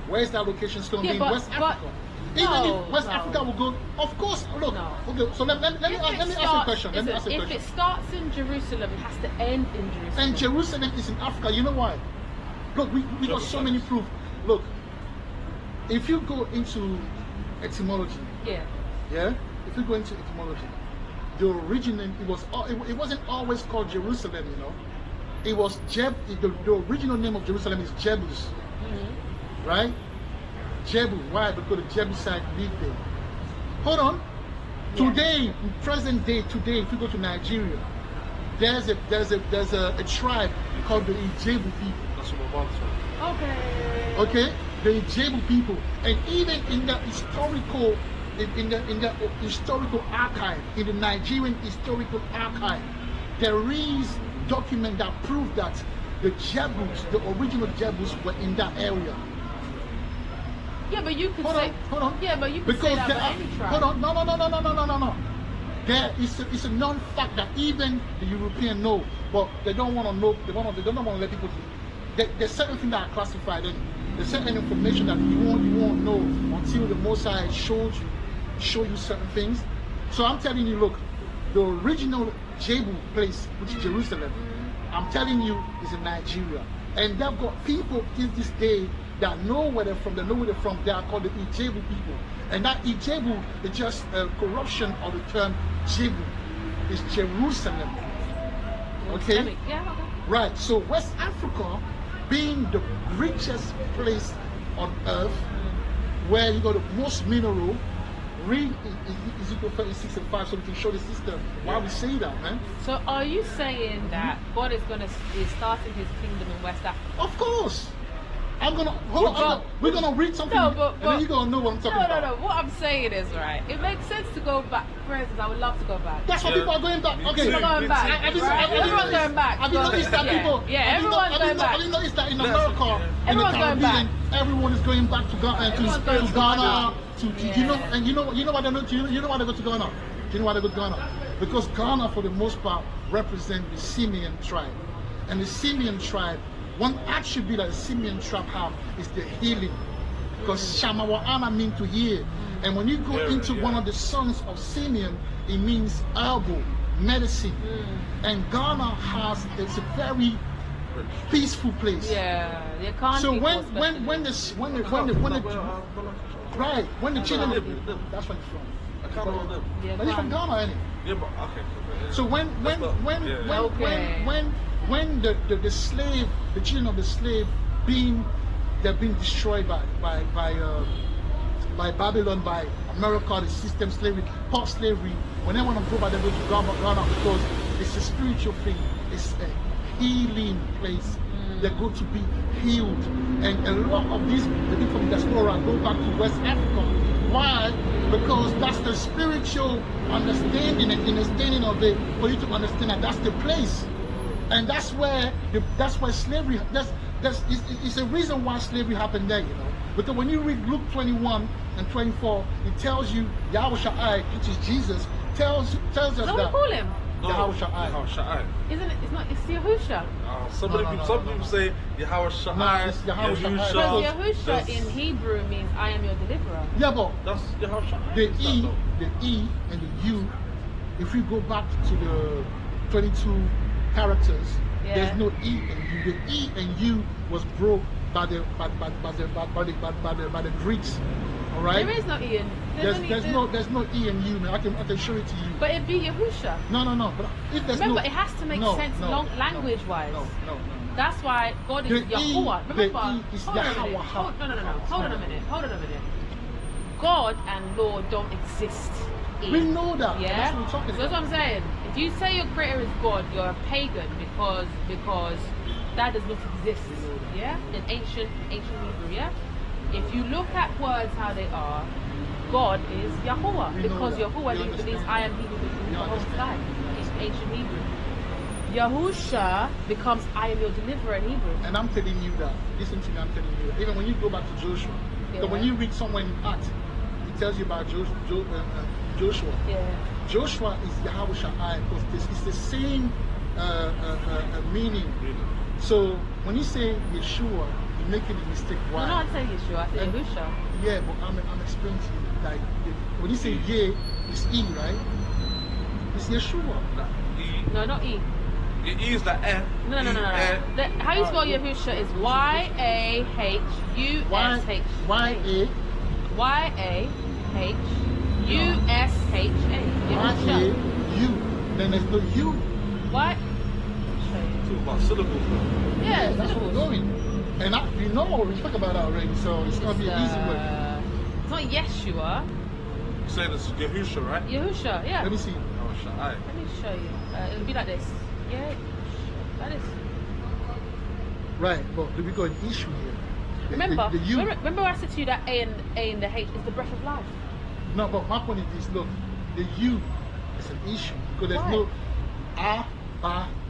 Speaker 4: Where's that location? It's going to
Speaker 3: Yeah,
Speaker 4: be in
Speaker 3: but-
Speaker 4: West
Speaker 3: but-
Speaker 4: Africa. Even
Speaker 3: No,
Speaker 4: if West
Speaker 3: no.
Speaker 4: Africa will go, of course, look.
Speaker 3: No.
Speaker 4: Okay, so let me ask you a question. Let me ask you a
Speaker 3: If
Speaker 4: question.
Speaker 3: it starts in Jerusalem, it has to end in Jerusalem.
Speaker 4: And Jerusalem is in Africa. You know why? Look, we got so many proof. Look, if you go into etymology,
Speaker 3: Yeah.
Speaker 4: if you go into etymology, the original it wasn't always called Jerusalem. You know, it was the original name of Jerusalem is Jebus, right? Jebu. Why? Because the Jebusite lived there. Hold on.
Speaker 3: Yeah.
Speaker 4: Today, in present day, today, if you go to Nigeria, there's a tribe called the Ijebu people.
Speaker 5: That's what my mom told me.
Speaker 3: Okay.
Speaker 4: Okay, the Ijebu people, and even in the historical, in the historical archive, in the Nigerian historical archive, there is document that prove that the Jebus, the original Jebus, were in that area.
Speaker 3: Yeah, but you could
Speaker 4: Hold
Speaker 3: say.
Speaker 4: on, hold on.
Speaker 3: Yeah, but you could say that about any tribe.
Speaker 4: hold on, no. There is it's a known fact that even the European know, but they don't want to know. They don't want to let people. There's certain things that are classified, and there's certain information that you won't know until the Most High show you certain things. So I'm telling you, look, the original Jebu place, which is Jerusalem, I'm telling you, is in Nigeria, and they've got people till this day that know where they're from. They know where they're from. They are called the Ijebu people, and that Ijebu is just a corruption of the term Jebu. It's Jerusalem. Okay?
Speaker 3: Islamic. Yeah, okay.
Speaker 4: Right. So West Africa being the richest place on earth, where you got the most mineral, read Ezekiel 36 and 5 so we can show the system why we say that, man.
Speaker 3: So are you saying that God is starting his kingdom in West Africa?
Speaker 4: Of course. We're gonna read something and then you're gonna know what I'm talking about.
Speaker 3: No. What I'm saying is, right, it makes sense to go back. For instance, I would love to go back.
Speaker 4: That's why people are going back. Okay.
Speaker 3: People are going back. Everyone's going back.
Speaker 4: Have you noticed that people?
Speaker 3: Everyone's going back.
Speaker 4: Have you noticed that in America, in the
Speaker 3: Everyone's going
Speaker 4: Caribbean,
Speaker 3: back.
Speaker 4: everyone is going back to Ghana,
Speaker 3: Everyone's going
Speaker 4: to
Speaker 3: to
Speaker 4: Ghana,
Speaker 3: Ghana.
Speaker 4: you know why they go to Ghana? Do you know why they go to Ghana? Because Ghana, for the most part, represent the Simeon tribe, and the Simeon tribe, one attribute that the Simeon tribe have is the healing. Because Shamawa'ana means to heal. And when you go into one of the sons of Simeon, it means herbal, medicine. And Ghana it's a very peaceful place.
Speaker 3: Yeah, you can't.
Speaker 4: So when the children, that's where it's from.
Speaker 5: I can't know them.
Speaker 3: Yeah,
Speaker 4: But he's from Ghana, ain't he?
Speaker 5: Yeah, but okay.
Speaker 4: So when the slave, the children of the slave they've been destroyed by Babylon, by America, the system slavery, part slavery. When they want to go back, they go to Ghana because it's a spiritual thing. It's a healing place. They go to be healed, and a lot of these the people from diaspora go back to West Africa. Why? Because that's the spiritual understanding and understanding of it for you to understand that that's the place, and that's where slavery. It's a reason why slavery happened there, you know. Because when you read Luke 21 and 24, it tells you Yahushua, which is Jesus, tells us
Speaker 3: What do we call him?
Speaker 5: Yahushua.
Speaker 3: Isn't it? It's Yahushua.
Speaker 5: Some people say Yahushua.
Speaker 4: No, it's Yahushua.
Speaker 3: Because Yahushua in Hebrew means I am your deliverer.
Speaker 4: Yeah, but
Speaker 5: That's Yahushua.
Speaker 4: the E and the U, if we go back to the 22 characters, there's no E and U. The E and U was broke by the Greeks. All right.
Speaker 3: There is no E in.
Speaker 4: There's no E and U, man. I can show it to you.
Speaker 3: But it'd be Yahushua.
Speaker 4: No. But if there's
Speaker 3: Remember,
Speaker 4: no,
Speaker 3: it has to make sense language-wise.
Speaker 4: No.
Speaker 3: That's why God is
Speaker 4: The
Speaker 3: Yahuwah.
Speaker 4: the
Speaker 3: Remember,
Speaker 4: E is
Speaker 3: hold on a minute.
Speaker 4: Yahweh.
Speaker 3: Hold on a minute. God and Lord don't exist.
Speaker 4: We know that.
Speaker 3: Yeah,
Speaker 4: That's what we're talking
Speaker 3: so that's
Speaker 4: about.
Speaker 3: what I'm saying. If you say your creator is God, you're a pagan because that does not exist. Yeah, in ancient Hebrew. Yeah, if you look at words how they are, God is Yahuwah
Speaker 4: We know
Speaker 3: because
Speaker 4: that.
Speaker 3: Yahuwah
Speaker 4: We
Speaker 3: means
Speaker 4: understand.
Speaker 3: I am He who
Speaker 4: We
Speaker 3: the whole
Speaker 4: understand.
Speaker 3: sky. It's ancient Hebrew. Yahusha becomes I am your deliverer in Hebrew.
Speaker 4: And I'm telling you that. Listen to me, I'm telling you that. Even when you go back to Joshua, so when you read somewhere in Acts, it tells you about Joshua.
Speaker 3: Yeah.
Speaker 4: Joshua is Yahushua because it's the same meaning. So when you say Yeshua, you're making a mistake. Why?
Speaker 3: No, I say Yeshua. I say
Speaker 4: And-
Speaker 3: Yahusha.
Speaker 4: Yeah, but I'm explaining to you. Like when you say Ye, it's E, right? It's Yeshua.
Speaker 3: No, not E.
Speaker 5: It is the F.
Speaker 3: No. How you spell Yahusha is Yahusha. Yahusha.
Speaker 4: Y-A-U. Then there's no U.
Speaker 3: What?
Speaker 5: Talk about syllables, though.
Speaker 3: Yeah,
Speaker 4: That's what we're going. And we know, we spoke about that already, so it's going to be an easy way.
Speaker 3: It's not Yeshua.
Speaker 5: You saying it's Yahusha, right?
Speaker 3: Yahusha, yeah.
Speaker 4: Let me see.
Speaker 5: Yahushua.
Speaker 3: Let me show you. It'll be like this. Yeah, like this.
Speaker 4: Right, but we got an issue here.
Speaker 3: Remember,
Speaker 4: the U.
Speaker 3: remember I said to you that A and the H is the breath of life.
Speaker 4: No, but my point is this, look, the U is an issue because there's
Speaker 3: Why?
Speaker 4: no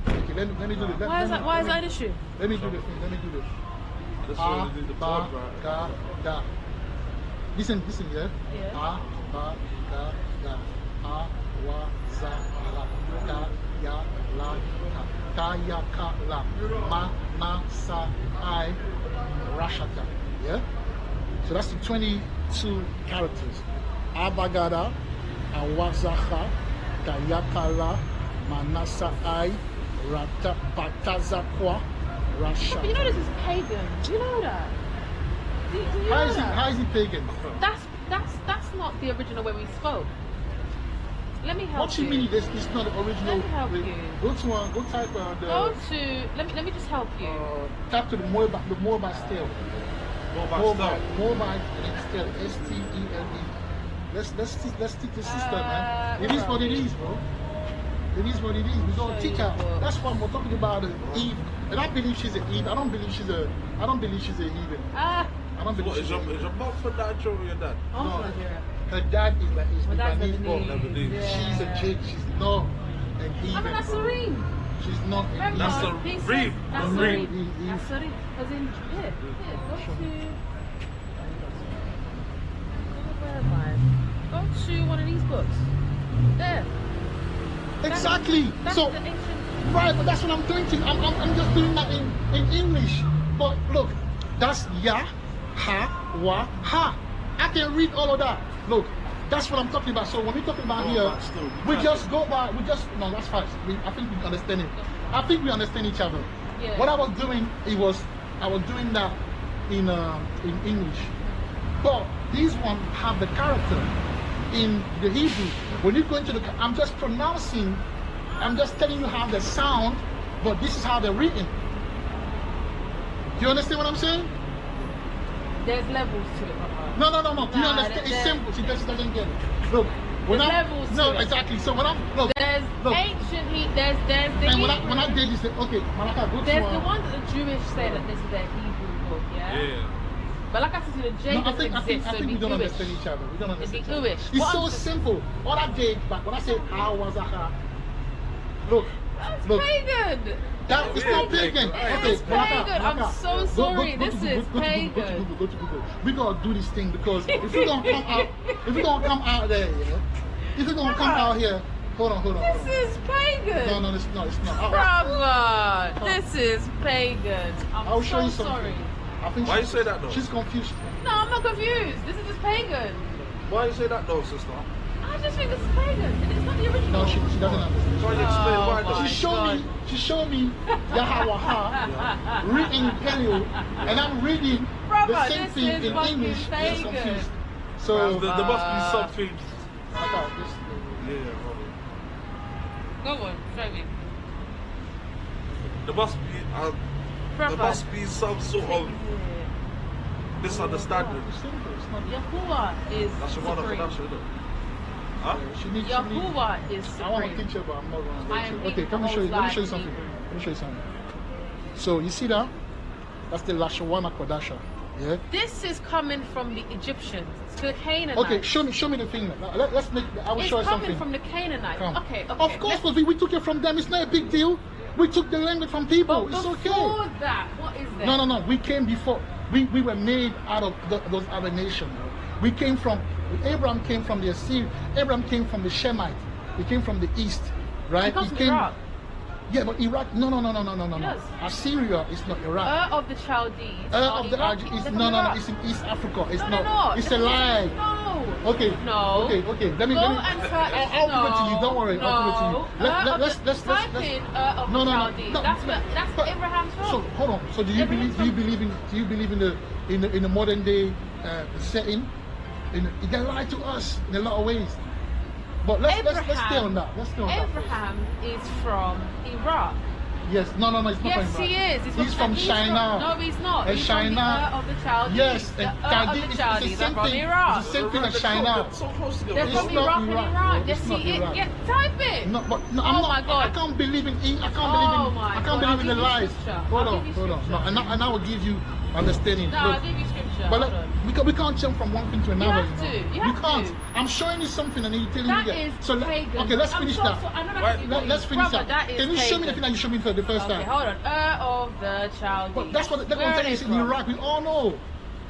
Speaker 4: Okay, let me do it.
Speaker 3: Why is that an issue?
Speaker 4: Let me do the thing. Let me do this.
Speaker 5: That's why they do the pod, right?
Speaker 4: Da. Listen, yeah.
Speaker 3: Yeah.
Speaker 4: Da. Wa za la ka ya la ka ya ka la ma na sa I rashata. Yeah. So that's the 22 characters. Abagada, Awazaha, Kayakala, Manasa I, Rata Patazakwa, Rasha.
Speaker 3: But you know this is pagan. Do you know that? Do you know
Speaker 4: How
Speaker 3: that?
Speaker 4: is he pagan?
Speaker 3: That's not the original way we spoke. Let me help
Speaker 4: What you
Speaker 3: you.
Speaker 4: mean? This is not the original.
Speaker 3: Let me help
Speaker 4: Wait,
Speaker 3: you.
Speaker 4: Go to go type the.
Speaker 3: Go to. Let me just help you.
Speaker 4: Type to the Moabite scale. Moabite and then scale STELE. Let's teach the sister, man. It is what it is, bro. It is what it is. We gotta teach her. That's why we're talking about Eve. And I believe she's an Eve. I don't believe she's a heathen. I don't believe
Speaker 5: Is your mom from Nigeria or your dad?
Speaker 3: Oh,
Speaker 4: No.
Speaker 3: Nigeria.
Speaker 4: Her dad is like
Speaker 3: My dad's
Speaker 4: Lebanese.
Speaker 3: Lebanese.
Speaker 4: She's a chick. She's not a heathen.
Speaker 3: I'm a
Speaker 4: bro.
Speaker 3: Nazarene.
Speaker 4: She's not a
Speaker 3: Remember,
Speaker 5: That's
Speaker 4: heathen.
Speaker 5: a
Speaker 3: he said
Speaker 5: reef.
Speaker 3: Nazarene.
Speaker 4: Reef.
Speaker 3: Nazarene. As in, here, go to. Where am I? Go to one of these books. There.
Speaker 4: Exactly.
Speaker 3: That's
Speaker 4: So
Speaker 3: the ancient.
Speaker 4: right, but that's what I'm doing. I'm just doing that in English. But look, that's ya, ha, wa, ha. I can read all of that. Look, that's what I'm talking about. So when we're talking about here, we just go by. No, that's fine. I think we understand it. I think we understand each other.
Speaker 3: Yeah.
Speaker 4: What I was doing, I was doing that in English. But these ones have the character in the Hebrew. When you go into I'm just pronouncing, I'm just telling you how they sound, but this is how they're written. Do you understand what I'm saying?
Speaker 3: There's levels to it, Papa.
Speaker 4: No. Do you
Speaker 3: Nah,
Speaker 4: understand? It's
Speaker 3: there-
Speaker 4: simple. She doesn't get it. Look, when
Speaker 3: There's
Speaker 4: I
Speaker 3: levels to
Speaker 4: no
Speaker 3: it.
Speaker 4: exactly. So when I look,
Speaker 3: There's
Speaker 4: look,
Speaker 3: ancient there's the
Speaker 4: and when
Speaker 3: Hebrew.
Speaker 4: I did this, okay, Malaka, go to
Speaker 3: There's the ones that the Jewish say that this is their Hebrew book, yeah?
Speaker 5: Yeah.
Speaker 3: But like I said, the J
Speaker 4: No, I
Speaker 3: doesn't
Speaker 4: think
Speaker 3: exist, so
Speaker 4: we
Speaker 3: it'd be
Speaker 4: don't
Speaker 3: Jewish.
Speaker 4: understand each other. We don't
Speaker 3: It'd be
Speaker 4: understand each other.
Speaker 3: Jewish.
Speaker 4: It's
Speaker 3: What
Speaker 4: so
Speaker 3: I'm just-
Speaker 4: simple. All I did, but when I say Awazaka, look,
Speaker 3: That's
Speaker 4: look.
Speaker 3: pagan.
Speaker 4: That is not pagan.
Speaker 3: It is pagan. I'm so sorry. This is
Speaker 4: Go
Speaker 3: pagan.
Speaker 4: to Google. We gotta do this thing because if we're gonna come out there, yeah. If we're gonna come out here, hold on.
Speaker 3: This is pagan.
Speaker 4: No, it's not.
Speaker 3: Brother, this is pagan.
Speaker 4: I'll
Speaker 3: I'm
Speaker 4: show you
Speaker 3: so
Speaker 4: something.
Speaker 3: sorry.
Speaker 4: I think
Speaker 5: Why you say that though?
Speaker 4: She's confused.
Speaker 3: No, I'm not confused. This is just pagan.
Speaker 5: Why you say that though, sister?
Speaker 3: I just think this is pagan. It's not the original.
Speaker 4: No, she doesn't understand.
Speaker 5: Try and explain why
Speaker 3: Oh,
Speaker 5: though.
Speaker 4: She showed me Yahawaha written in Paleo, and I'm reading
Speaker 3: Brother,
Speaker 4: the same
Speaker 3: this
Speaker 4: thing
Speaker 3: is
Speaker 4: in
Speaker 3: fucking
Speaker 4: English. She's
Speaker 3: pagan.
Speaker 4: confused.
Speaker 5: There
Speaker 4: So
Speaker 5: must be something.
Speaker 4: I thought this.
Speaker 5: Yeah, bro.
Speaker 3: Go on, show me.
Speaker 5: There must be some sort of misunderstanding.
Speaker 4: It's simple. It's not.
Speaker 3: Yahuwah is
Speaker 5: That's one of
Speaker 3: supreme.
Speaker 5: that's it. Huh?
Speaker 4: She needs.
Speaker 3: Yahuwah is
Speaker 4: I want to
Speaker 3: supreme.
Speaker 4: teach her, but I'm not going to.
Speaker 3: I am
Speaker 4: Okay,
Speaker 3: reading
Speaker 4: let me
Speaker 3: the
Speaker 4: show you.
Speaker 3: whole
Speaker 4: Let me show you
Speaker 3: slide
Speaker 4: something.
Speaker 3: Hebrew.
Speaker 4: Let me show you something. So you see that? That's the Lashawana Kodasha. Yeah.
Speaker 3: This is coming from the Egyptians to the Canaanites.
Speaker 4: Okay, show me the thing. Now, let's make. I will
Speaker 3: It's
Speaker 4: show you
Speaker 3: coming
Speaker 4: something.
Speaker 3: from the Canaanites.
Speaker 4: Come.
Speaker 3: Okay.
Speaker 4: Of course, because we took it from them. It's not a big deal. We took the language from people.
Speaker 3: But
Speaker 4: It's
Speaker 3: before
Speaker 4: okay.
Speaker 3: that, what is there?
Speaker 4: No. We came before. We were made out of those other nations. We came from. Abraham came from the Assyrian. Abraham came from the Shemite. He came from the east, right?
Speaker 3: It comes from
Speaker 4: came.
Speaker 3: Iraq.
Speaker 4: Yeah, but Iraq. No.
Speaker 3: Yes.
Speaker 4: Assyria is not Iraq.
Speaker 3: Of the Chaldees.
Speaker 4: Of the
Speaker 3: Iraqi.
Speaker 4: is
Speaker 3: They're
Speaker 4: no.
Speaker 3: from Iraq.
Speaker 4: It's in East Africa. It's
Speaker 3: No,
Speaker 4: not.
Speaker 3: no.
Speaker 4: It's a lie.
Speaker 3: No.
Speaker 4: Okay.
Speaker 3: No.
Speaker 4: Okay. Let me.
Speaker 3: Go and try.
Speaker 4: I'll give it to you. Don't worry.
Speaker 3: No.
Speaker 4: I'll give it to you. Let's
Speaker 3: Type in of
Speaker 4: No,
Speaker 3: the
Speaker 4: no, no,
Speaker 3: Chaldees.
Speaker 4: no,
Speaker 3: That's
Speaker 4: but-
Speaker 3: Abraham's
Speaker 4: So
Speaker 3: home.
Speaker 4: hold on. So do you
Speaker 3: Everything's
Speaker 4: believe in the modern day setting? They lie to us in a lot of ways. But let's stay on that. Let's stay on that.
Speaker 3: Abraham is from Iraq.
Speaker 4: Yes. No. It's not
Speaker 3: Yes,
Speaker 4: from
Speaker 3: he
Speaker 4: Iraq.
Speaker 3: is.
Speaker 4: He's from China.
Speaker 3: No, he's not.
Speaker 4: And
Speaker 3: He's
Speaker 4: China.
Speaker 3: from the of the Chaldees.
Speaker 4: Yes,
Speaker 3: The
Speaker 4: and
Speaker 3: of
Speaker 4: Chaldees
Speaker 3: the
Speaker 4: is
Speaker 3: Chaldees
Speaker 4: the same
Speaker 3: are from
Speaker 4: thing.
Speaker 3: Iraq.
Speaker 4: It's the same thing as China.
Speaker 5: So close
Speaker 3: They're
Speaker 5: together.
Speaker 4: It's
Speaker 3: from
Speaker 4: not
Speaker 3: Iraq and
Speaker 4: Iraq,
Speaker 3: Iran.
Speaker 4: bro.
Speaker 3: Yes,
Speaker 4: It's not
Speaker 3: he is.
Speaker 4: Iraq.
Speaker 3: Yeah, type it.
Speaker 4: No, but no,
Speaker 3: Oh
Speaker 4: I'm
Speaker 3: my
Speaker 4: not.
Speaker 3: God.
Speaker 4: I can't believe in. I can't
Speaker 3: Oh
Speaker 4: believe in.
Speaker 3: my
Speaker 4: I can't
Speaker 3: God.
Speaker 4: believe in the
Speaker 3: I'll give
Speaker 4: lies.
Speaker 3: you scripture.
Speaker 4: Hold
Speaker 3: I'll
Speaker 4: on.
Speaker 3: give you scripture.
Speaker 4: No, and I will give you understanding.
Speaker 3: No,
Speaker 4: Look,
Speaker 3: I'll give you scripture.
Speaker 4: but
Speaker 3: Hold on.
Speaker 4: we can't jump from one thing to another.
Speaker 3: have to. You
Speaker 4: We
Speaker 3: have
Speaker 4: can't.
Speaker 3: to.
Speaker 4: I'm showing you something and you're telling
Speaker 3: That
Speaker 4: me that.
Speaker 3: is
Speaker 4: So
Speaker 3: pagan.
Speaker 4: okay, let's
Speaker 3: I'm
Speaker 4: finish
Speaker 3: so
Speaker 4: that.
Speaker 3: sorry. I know
Speaker 5: Right,
Speaker 3: that's
Speaker 4: Let's finish
Speaker 3: Brother,
Speaker 4: that.
Speaker 3: is
Speaker 4: Can you show me the
Speaker 3: pagan.
Speaker 4: thing that you showed me for the first
Speaker 3: Okay,
Speaker 4: time?
Speaker 3: hold on. Of the Chaldees.
Speaker 4: But that's what
Speaker 3: Where
Speaker 4: I'm
Speaker 3: are
Speaker 4: telling
Speaker 3: they
Speaker 4: you. It's in
Speaker 3: from?
Speaker 4: Iraq. We all know.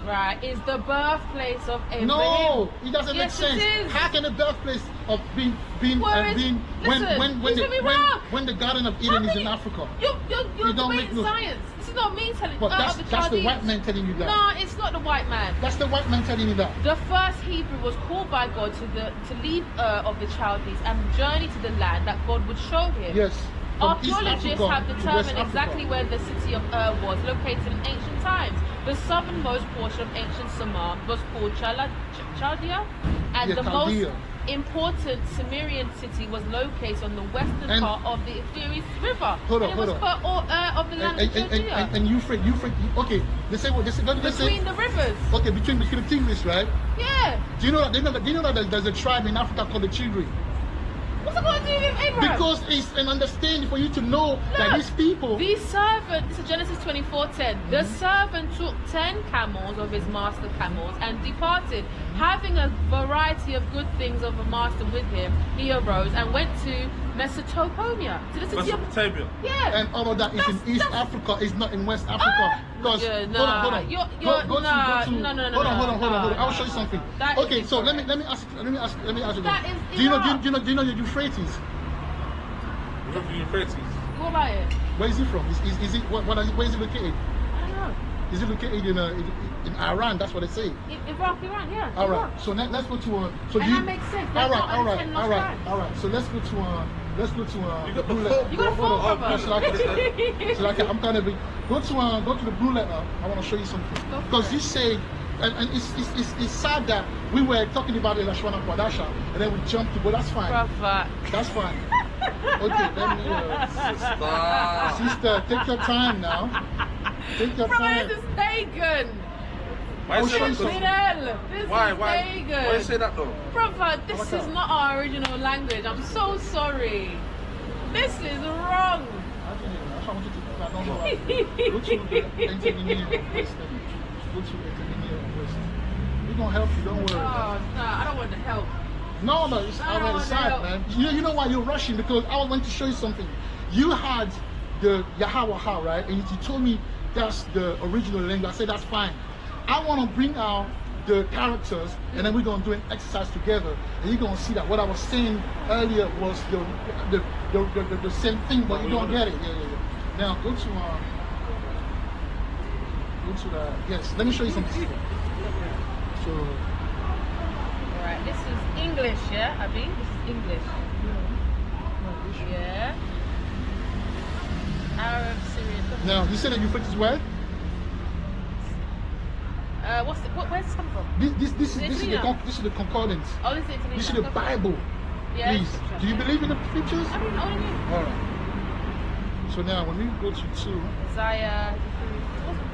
Speaker 3: Right, is the birthplace of Abraham.
Speaker 4: No, it doesn't
Speaker 3: Yes,
Speaker 4: make sense.
Speaker 3: it is.
Speaker 4: How can the birthplace of being
Speaker 3: Where is-
Speaker 4: being
Speaker 3: listen, he's from Iraq.
Speaker 4: when the Garden of
Speaker 3: How
Speaker 4: Eden is
Speaker 3: can
Speaker 4: in
Speaker 3: you-
Speaker 4: Africa?
Speaker 3: You're
Speaker 4: It don't make
Speaker 3: debating
Speaker 4: no-
Speaker 3: science. This is not me telling
Speaker 4: But
Speaker 3: of
Speaker 4: that's
Speaker 3: the
Speaker 4: the
Speaker 3: Chaldees.
Speaker 4: white man telling you that.
Speaker 3: No, it's not the white man.
Speaker 4: That's the white man telling you that.
Speaker 3: The first Hebrew was called by God to leave of the Chaldees and journey to the land that God would show him.
Speaker 4: Yes. From East
Speaker 3: Archaeologists
Speaker 4: Africa
Speaker 3: have
Speaker 4: to West
Speaker 3: determined
Speaker 4: Africa.
Speaker 3: exactly where the city of was located in ancient times. The southernmost portion of ancient Sumer was called Chaldea, and
Speaker 4: Yeah,
Speaker 3: the
Speaker 4: Chaldea.
Speaker 3: important Sumerian city was located on the western
Speaker 4: And-
Speaker 3: part of the Euphrates River.
Speaker 4: Hold on,
Speaker 3: and it was part of the land of Judea.
Speaker 4: And Euphrates, okay, they say what they say. Let's say,
Speaker 3: Between the rivers.
Speaker 4: okay, between the Tigris, right?
Speaker 3: Yeah.
Speaker 4: Do you know that there's a tribe in Africa called the Children?
Speaker 3: What's it got to do with Abraham?
Speaker 4: Because it's an understanding for you to know that these people.
Speaker 3: The servant, this is Genesis 24:10. The servant took 10 camels of his master camels and departed, having a variety of good things of a master with him. He arose and went to Mesopotamia, to the city of
Speaker 5: Mesopotamia.
Speaker 3: yeah.
Speaker 4: And all of that is in East Africa, it's not in West Africa. Because
Speaker 3: Yeah,
Speaker 4: hold on.
Speaker 3: nah.
Speaker 4: Hold on. I'll show you something.
Speaker 3: That
Speaker 4: Okay,
Speaker 3: is
Speaker 4: so let
Speaker 3: incorrect.
Speaker 4: me ask you.
Speaker 3: That
Speaker 4: this.
Speaker 3: is
Speaker 4: Do you know
Speaker 3: Iraq.
Speaker 4: the Euphrates?
Speaker 5: River Euphrates.
Speaker 3: What about it?
Speaker 4: Where is it from? Is it where is it located?
Speaker 3: I don't know.
Speaker 4: Is it located in Iran? That's what they say.
Speaker 3: Iraq, Iran, yeah.
Speaker 4: All right.
Speaker 3: Iraq.
Speaker 4: So let's go to so
Speaker 3: And
Speaker 4: do you,
Speaker 3: that makes sense.
Speaker 4: All
Speaker 3: That's
Speaker 4: right,
Speaker 3: not a 10 lost tribes.
Speaker 4: all right. So let's go to
Speaker 5: You got the
Speaker 4: blue
Speaker 5: full-
Speaker 4: letter.
Speaker 3: You got a full
Speaker 4: Hold on.
Speaker 3: cover.
Speaker 4: So like I'm kind of go to the blue letter. I want to show you something
Speaker 3: Go for
Speaker 4: because
Speaker 3: it.
Speaker 4: you say, and it's sad that we were talking about the Lashwana Kwadasha and then we jumped to, but that's fine.
Speaker 3: Brother.
Speaker 4: That's fine. Okay, let me.
Speaker 5: Stop.
Speaker 4: Sister, take your time now. Take your
Speaker 3: Bro,
Speaker 4: time.
Speaker 3: this is pagan.
Speaker 5: Why
Speaker 4: I'll
Speaker 5: you say
Speaker 4: show you
Speaker 5: that?
Speaker 4: something.
Speaker 3: Fidel, this
Speaker 5: Why?
Speaker 3: is
Speaker 5: Why?
Speaker 3: pagan.
Speaker 5: Why you say that though?
Speaker 3: Brother, this
Speaker 4: What's
Speaker 3: is
Speaker 4: up?
Speaker 3: not our original language. I'm so sorry. This is wrong.
Speaker 4: I want you to, I don't know. Go to the interlinear of wisdom. Go to the interlinear of wisdom. We're gonna help you. Don't worry.
Speaker 3: Oh, no, I don't want the help.
Speaker 4: No, it's
Speaker 3: I don't
Speaker 4: already
Speaker 3: want
Speaker 4: side,
Speaker 3: help.
Speaker 4: man. You know why you're rushing? Because I want to show you something. You had the Yahweh, right? And you told me that's the original language. I said that's fine. I want to bring out the characters, and then we're gonna do an exercise together, and you're gonna see that what I was saying earlier was the same thing, but you don't get it. Yeah. Now go to yes. Let me show you something. So
Speaker 3: Alright, this is English, yeah, Abby? This is English. Yeah. Arab, Syrian.
Speaker 4: now you said that Euphrates where?
Speaker 3: Where's this come from?
Speaker 4: This is the concordance.
Speaker 3: Oh, this is Italy.
Speaker 4: This is the Bible.
Speaker 3: Yeah,
Speaker 4: Please.
Speaker 3: it's
Speaker 4: Do you believe in the scriptures?
Speaker 3: I mean, only
Speaker 4: All right. So now when we go to 2,
Speaker 3: Isaiah.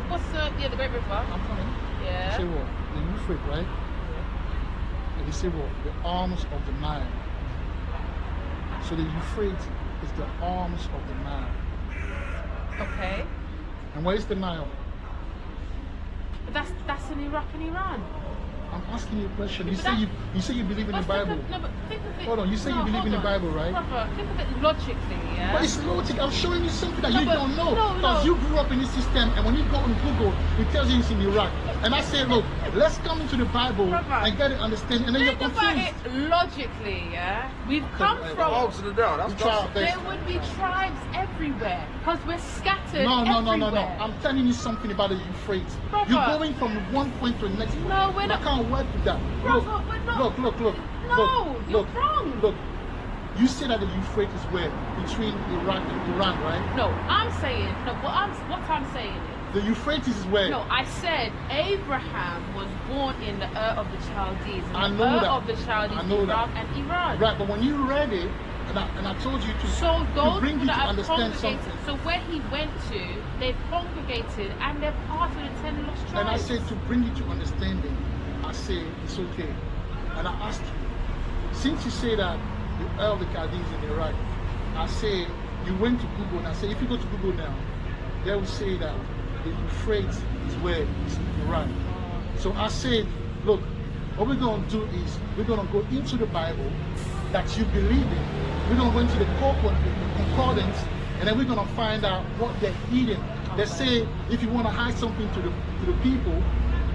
Speaker 3: What's the Great River?
Speaker 4: I'm coming.
Speaker 3: Yeah.
Speaker 4: Say what? The Euphrates, right? And they say what? The arms of the Nile. So the Euphrates is the arms of the Nile.
Speaker 3: Okay.
Speaker 4: And where is the Nile?
Speaker 3: But that's in Iraq and Iran.
Speaker 4: I'm asking you a question. You
Speaker 3: But
Speaker 4: say you believe in the
Speaker 3: But
Speaker 4: Bible.
Speaker 3: No, but think of it.
Speaker 4: Hold on, you say you believe in the Bible, right?
Speaker 3: Brother, think of it logically, yeah?
Speaker 4: But it's logic. I'm showing you something that
Speaker 3: No,
Speaker 4: you
Speaker 3: but-
Speaker 4: don't know.
Speaker 3: no.
Speaker 4: Because you grew up in this system, and when you go on Google, it tells you it's in Iraq. And I say, look, let's come into the Bible
Speaker 3: Brother,
Speaker 4: and get it understanding, and then
Speaker 3: Think
Speaker 4: you're
Speaker 3: about
Speaker 4: confused.
Speaker 3: it logically, yeah? We've come
Speaker 4: Hey,
Speaker 3: from.
Speaker 5: Arms in the down.
Speaker 4: We
Speaker 5: That's
Speaker 4: try our
Speaker 5: gossip.
Speaker 4: best.
Speaker 3: There would be tribes everywhere because we're scattered
Speaker 4: No.
Speaker 3: everywhere.
Speaker 4: I'm telling you something about the Euphrates.
Speaker 3: Brother.
Speaker 4: You're going from one point to the next point.
Speaker 3: No, we're
Speaker 4: I
Speaker 3: not-
Speaker 4: can't work with that.
Speaker 3: Brother, we're not-
Speaker 4: Look.
Speaker 3: No, you're
Speaker 4: look,
Speaker 3: wrong.
Speaker 4: Look, you say that the Euphrates is where? Between Iraq and Iran, right?
Speaker 3: No, I'm saying no. What I'm saying is
Speaker 4: The Euphrates is where?
Speaker 3: no. I said Abraham was born in the Ur of the Chaldees. And
Speaker 4: I
Speaker 3: the
Speaker 4: know
Speaker 3: Ur
Speaker 4: that.
Speaker 3: of the Chaldees,
Speaker 4: I know
Speaker 3: Iraq
Speaker 4: that.
Speaker 3: and Iran.
Speaker 4: Right, but when you read it, and I told you to,
Speaker 3: So those
Speaker 4: bring
Speaker 3: people
Speaker 4: you to
Speaker 3: that have
Speaker 4: understand
Speaker 3: congregated,
Speaker 4: something.
Speaker 3: so where he went to, they've congregated and they're part of the 10 lost tribes.
Speaker 4: And I said to bring you to understanding, I say it's okay. And I asked you, since you say that the Ur of the Chaldees in Iraq, I say you went to Google, and I say if you go to Google now, they will say that the Euphrates is where it's in Iran. So I said, look, what we're going to do is we're going to go into the Bible that you believe in. We're going to go into the concordance, and then we're going to find out what they're eating. They say if you want to hide something to the people,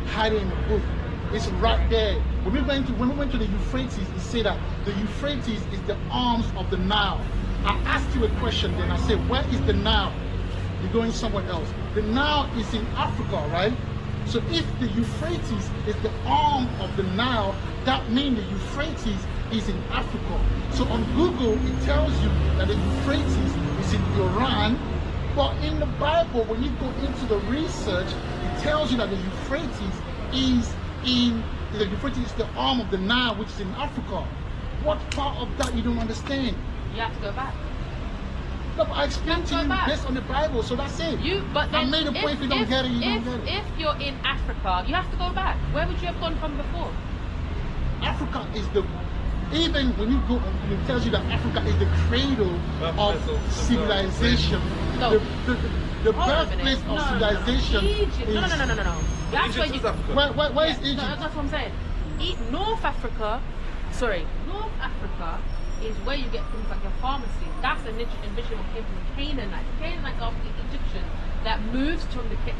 Speaker 4: hide it in the book. It's right there. When we went to the Euphrates, it said that the Euphrates is the arms of the Nile. I asked you a question, then I said, where is the Nile? You're going somewhere else. The Nile is in Africa, right? So if the Euphrates is the arm of the Nile, that means the Euphrates is in Africa. So on Google, it tells you that the Euphrates is in Iran. But in the Bible, when you go into the research, it tells you that the Euphrates is the arm of the Nile, which is in Africa. What part of that you don't understand?
Speaker 3: You have to go back.
Speaker 4: No, but I explained to you
Speaker 3: back.
Speaker 4: based on the Bible, so that's it.
Speaker 3: But
Speaker 4: I
Speaker 3: then
Speaker 4: made a point. If you don't get it, you don't get it.
Speaker 3: If you're in Africa, you have to go back. Where would you have gone from before?
Speaker 4: Africa is the, even when you go, it tells you that Africa is the cradle of civilization.
Speaker 3: No.
Speaker 4: The birthplace of civilization.
Speaker 3: Egypt.
Speaker 4: Is,
Speaker 3: No. That's where you.
Speaker 4: Where is Egypt?
Speaker 3: No, that's what I'm saying. North Africa is where you get things like your pharmacy. That's an initial what came from the Canaanites. Canaanites are the Egyptians that moved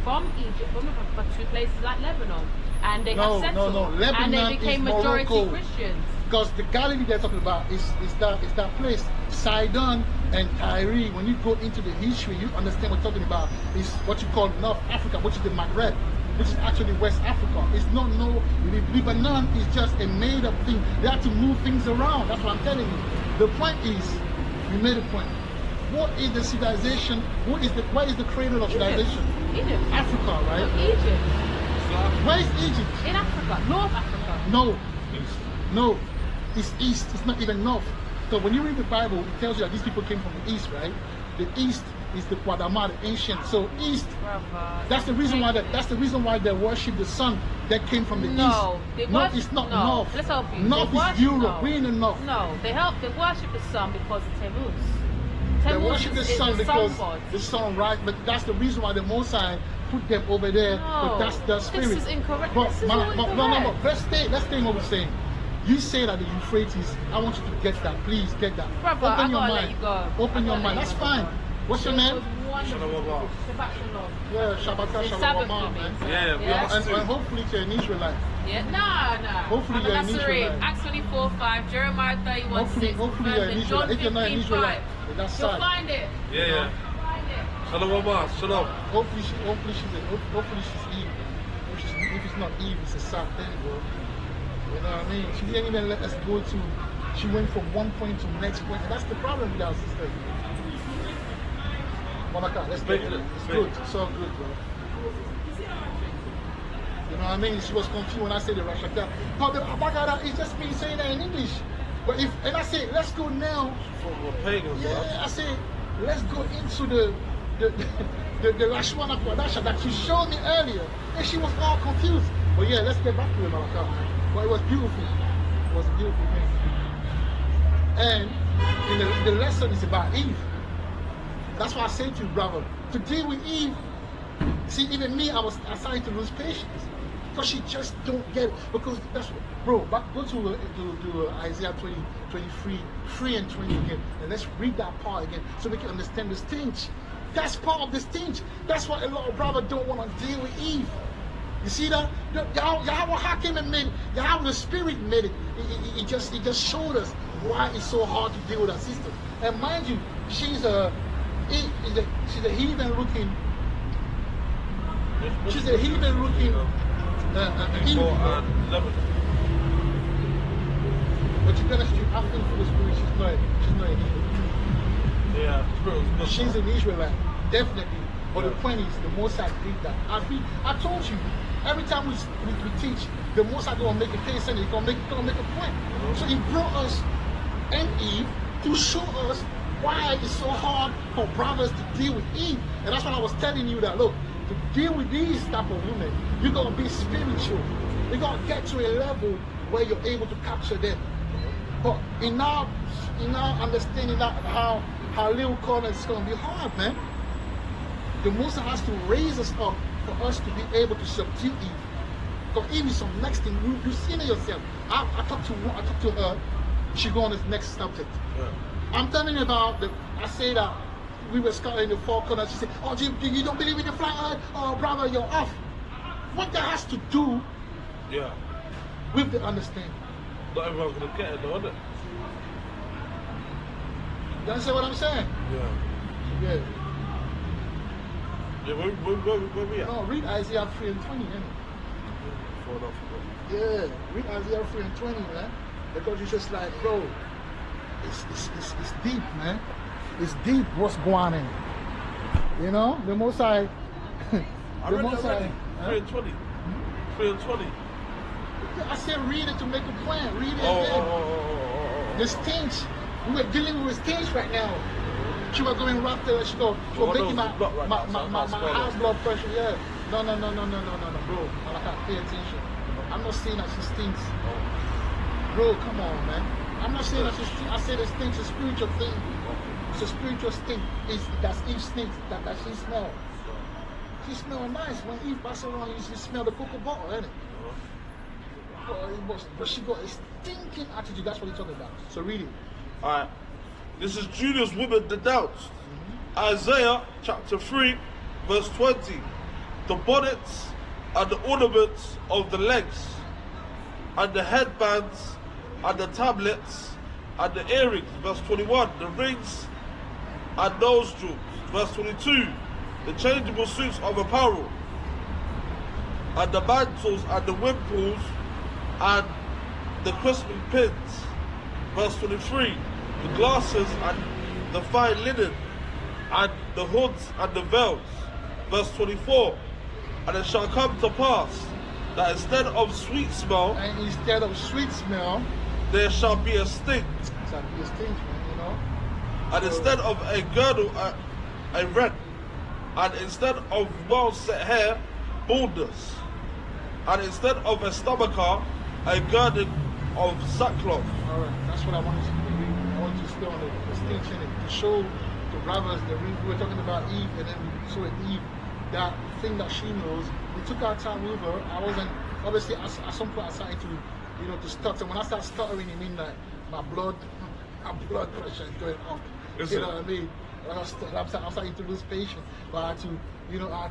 Speaker 3: from Egypt, from Africa, to places like Lebanon. And they have settled.
Speaker 4: Lebanon
Speaker 3: and they became
Speaker 4: is
Speaker 3: majority
Speaker 4: Morocco.
Speaker 3: Christians.
Speaker 4: Because the Galilee they're talking about is that place, Sidon and Tyre. When you go into the history, you understand what we're talking about. Is what you call North Africa, which is the Maghreb, which is actually West Africa. It's not Lebanon is just a made-up thing. They have to move things around. That's what I'm telling you. The point is, you made a point. What is the civilization? Where is the cradle of civilization?
Speaker 3: Egypt.
Speaker 4: Africa, right?
Speaker 3: No, Egypt.
Speaker 4: Where is Egypt?
Speaker 3: In Africa, North Africa.
Speaker 4: No. It's east. It's not even north. So when you read the Bible, it tells you that these people came from the east, right? The east is the Quadama, the ancient. So east. That's the reason why they worship the sun that came from the east.
Speaker 3: No,
Speaker 4: it's not north.
Speaker 3: Let's help you.
Speaker 4: North is Europe. We're in the north.
Speaker 3: No, they worship the sun because of Tammuz.
Speaker 4: They worship the sun because
Speaker 3: god.
Speaker 4: the sun rise, but that's the reason why the Mosai put them over there. But that's the spirit.
Speaker 3: This is incorrect.
Speaker 4: But,
Speaker 3: This is all incorrect.
Speaker 4: No. Let's stay in what we're saying. You say that the Euphrates, I want you to get that. Please get that.
Speaker 3: Brother,
Speaker 4: Open your
Speaker 3: let
Speaker 4: mind.
Speaker 3: you go.
Speaker 4: Open your mind. That's fine. What's your name?
Speaker 3: Shabbat
Speaker 4: Yeah, Shabbat
Speaker 3: It's
Speaker 4: Shalom,
Speaker 3: Sabbath for me.
Speaker 4: man.
Speaker 5: Yeah.
Speaker 4: And hopefully you're an Israelite.
Speaker 3: Yeah, nah.
Speaker 4: Hopefully you're an Israelite.
Speaker 3: Acts 24:5, Jeremiah 31:6,
Speaker 4: Hopefully you're an
Speaker 3: John
Speaker 4: Israelite. If you're not an
Speaker 3: 15:5.
Speaker 4: Israelite, that's
Speaker 3: You'll
Speaker 4: sad.
Speaker 3: find it.
Speaker 5: Yeah.
Speaker 3: Find it.
Speaker 5: Shalom, shalom.
Speaker 4: Hopefully she's Eve. If it's not Eve, it's a sad thing, bro. You know what I mean? She didn't even let us go to. She went from one point to the next point. And that's the problem with our sister. Monica, let's get it. It's good. It's all good, bro. You know what I mean? She was confused when I said the Rashaka. But the Abagada is just me saying that in English. But I say, let's go now.
Speaker 5: For pagans,
Speaker 4: Yeah, I say, let's go into the Rashwana Kwadasha that she showed me earlier. And she was all confused. But yeah, let's get back to the Malaka. But it was beautiful. It was a beautiful thing. And the lesson is about Eve. That's why I say to you, brother, to deal with Eve, see, even me, I started to lose patience. Because she just don't get it. Because that's what, bro, go to Isaiah 23, 3 and 20 again. And let's read that part again so we can understand the stench. That's part of the stench. That's why a lot of brothers don't want to deal with Eve. You see that? Yahweh Hakim and made Yahweh the Spirit made it. It just showed us why it's so hard to deal with our sister. And mind you, she's a heathen looking. She's a heathen looking. But to be honest with you, I think for the Spirit, she's not an heathen.
Speaker 5: Yeah,
Speaker 4: she's an Israelite, definitely. But the point is, the Mosai did that. I told you, every time we teach, the Mosai gonna make a case and he's gonna make a point. So he brought us and Eve to show us why it's so hard for brothers to deal with Eve. And that's what I was telling you that, look, to deal with these type of women, you're gonna be spiritual. You're gonna get to a level where you're able to capture them. But in our understanding that how little corner is gonna be hard, man. The Most has to raise us up for us to be able to subdue Eve. Because Eve is some next thing. You've seen it yourself. I talked to her. She go on this next subject.
Speaker 5: Yeah.
Speaker 4: I'm telling you about I say that we were scouting the four corners. She said, "Oh, Jim, you don't believe in the flat earth? Oh, brother, you're off." What that has to do with the understanding.
Speaker 5: Not everyone's gonna get it, though, is it?
Speaker 4: You understand what I'm saying?
Speaker 5: Yeah. Yeah, where we at?
Speaker 4: No, read Isaiah 3 and 20, Yeah, read Isaiah 3 and 20, man. Because you're just like, bro, it's deep, man. It's deep what's going on. You know, the Most High. The Most High.
Speaker 5: 3 and 20. 3 and 20.
Speaker 4: I said read it to make a plan. Read it again. The stench. We were dealing with stench right now. She was going rough there. She was making my high blood pressure. Yeah. No, bro. I can't pay attention. I'm not saying that she stinks. Bro, come on, man. I'm not saying that she stinks. I said the stench is a spiritual thing. It's a spiritual stink. That's Eve stinks. That she smells. She smells nice. When Eve passed around, you smell the cocoa bottle, ain't it? But she got a stinking attitude. That's what he's talking about. So read it.
Speaker 5: Alright. This is Judah's women denounced. Isaiah chapter 3, verse 20. The bonnets and the ornaments of the legs, and the headbands, and the tablets, and the earrings. Verse 21. The rings and nose jewels. Verse 22. The changeable suits of apparel, and the mantles, and the wimples, and the crisping pins. Verse 23. The glasses and the fine linen, and the hoods and the veils. Verse 24. And it shall come to pass that instead of sweet smell, there shall be a stink.
Speaker 4: Shall be a stink, man, you know.
Speaker 5: And instead of a girdle, a rent. And instead of well set hair, baldness. And instead of a stomacher, a girding of sackcloth.
Speaker 4: Alright, that's what I want you to read. I want you to stay on the stench in it, to show the brothers that we were talking about Eve, and then we saw Eve, that thing that she knows. We took our time with her. I wasn't, obviously at some point I started to, to stutter. When I start stuttering, it means that my blood pressure is going up. You know what I mean? I'm starting to lose patience. But I had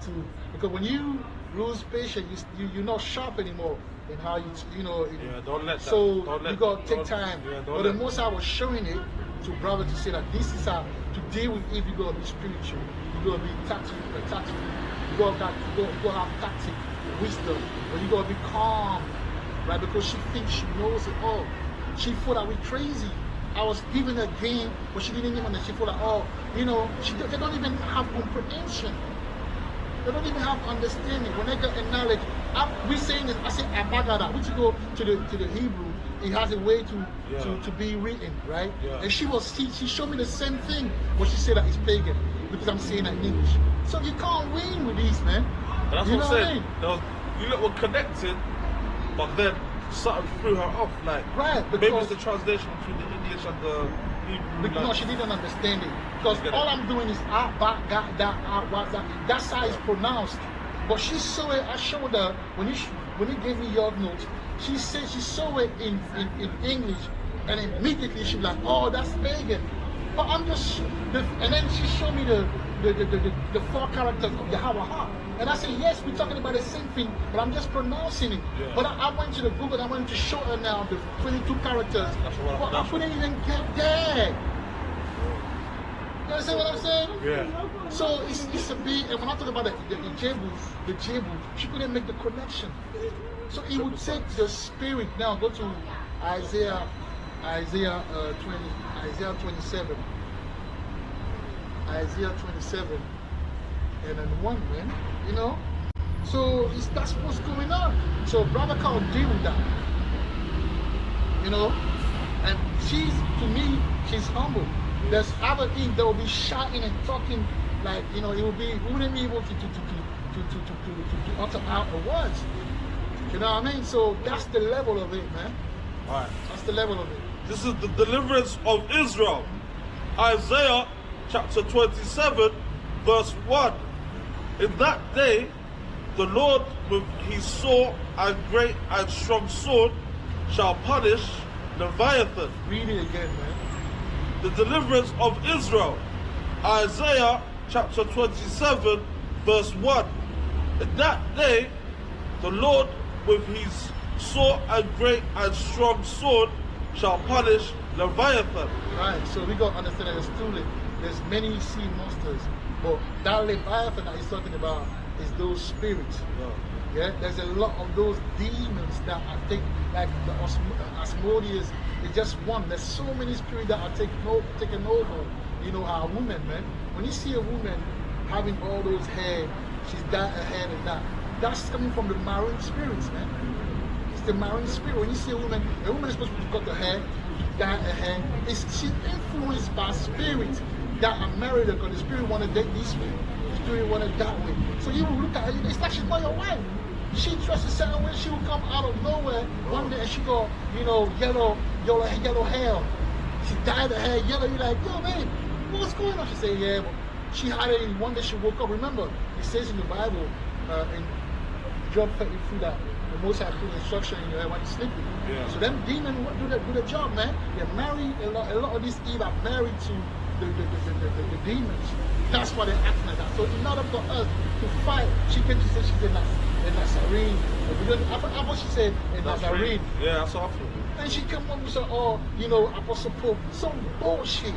Speaker 4: to, because when you lose patience, you're not sharp anymore in how
Speaker 5: don't let that.
Speaker 4: So you got to take time. But the most I was showing it to brother to say that this is how to deal with it. You got to be spiritual. You got to be tactful. You got to have tactic, wisdom. But you got to be calm, right? Because she thinks she knows it all. She thought that we're crazy. I was giving her game, but she didn't even understand. She thought like, they don't even have comprehension. They don't even have understanding. When they get a knowledge, we saying this, I say abagada, which you go to the Hebrew, it has a way to be written, right? Yeah. And she showed me the same thing, but she said that it's pagan, because I'm saying that in English. So you can't win with these, man.
Speaker 5: And that's what I'm saying. You lot were connected, but then something threw her off, like maybe it's the translation between the English and the Hebrew.
Speaker 4: No, she didn't understand it. Because all I'm doing is that's how it's pronounced. But she saw it, I showed her, when you gave me your notes, she said she saw it in English, and immediately she was like, oh, that's pagan. But and then she showed me the 4 characters of Yahweh. And I said, yes, we're talking about the same thing, but I'm just pronouncing it. Yeah. But I went to the Google, I went to show her now the 22 characters. But I couldn't even get there. You understand what I'm saying?
Speaker 5: Yeah.
Speaker 4: So it's a big, and when I talk about the Jebu, she couldn't make the connection. So it would take the spirit. Now go to Isaiah 27. Isaiah 27 and then 1, man. So that's what's going on. So brother can't deal with that. And to me, she's humble. There's other things that will be shouting and talking like, we wouldn't be able to utter out the words. You know what I mean? So that's the level of it, man.
Speaker 5: Alright.
Speaker 4: That's the level of it.
Speaker 5: This is the deliverance of Israel. Isaiah chapter 27, verse 1. In that day, the Lord with his sore and great and strong sword shall punish Leviathan.
Speaker 4: Read it again, man.
Speaker 5: The deliverance of Israel. Isaiah chapter 27, verse 1. In that day, the Lord with his sore and great and strong sword shall punish Leviathan.
Speaker 4: Right, so we got to understand that there's many sea monsters, but that Leviathan that he's talking about is those spirits. Yeah, there's a lot of those demons that are like the Asmodeus. It's just one. There's so many spirits that are taking over. Our woman, man. When you see a woman having all those hair, she's got her hair and that. That's coming from the marine spirits, man. It's the marine spirit. When you see a woman is supposed to cut her hair, dye her hair. She's influenced by spirit that are married because the spirit want to date this way, the spirit want to that way. So you will look at her, it's like she's not your wife. She dresses a certain way, she will come out of nowhere one day and she go, yellow hair. She dyed her hair yellow. You're like, yo, man, what's going on? She said, yeah, but she had it. And one day she woke up. Remember, it says in the Bible, in Job 33, that the Most High put instruction in your head when you're sleeping.
Speaker 5: Yeah.
Speaker 4: So them demons do the job, man. They're married. A lot of these Eve are married to the demons. That's why they're acting like that. So in order for us to fight, she came to say she's a Nazarene. After she said a Nazarene.
Speaker 5: Yeah, that's awful.
Speaker 4: And she came up and said, oh, Apostle Pope, some bullshit.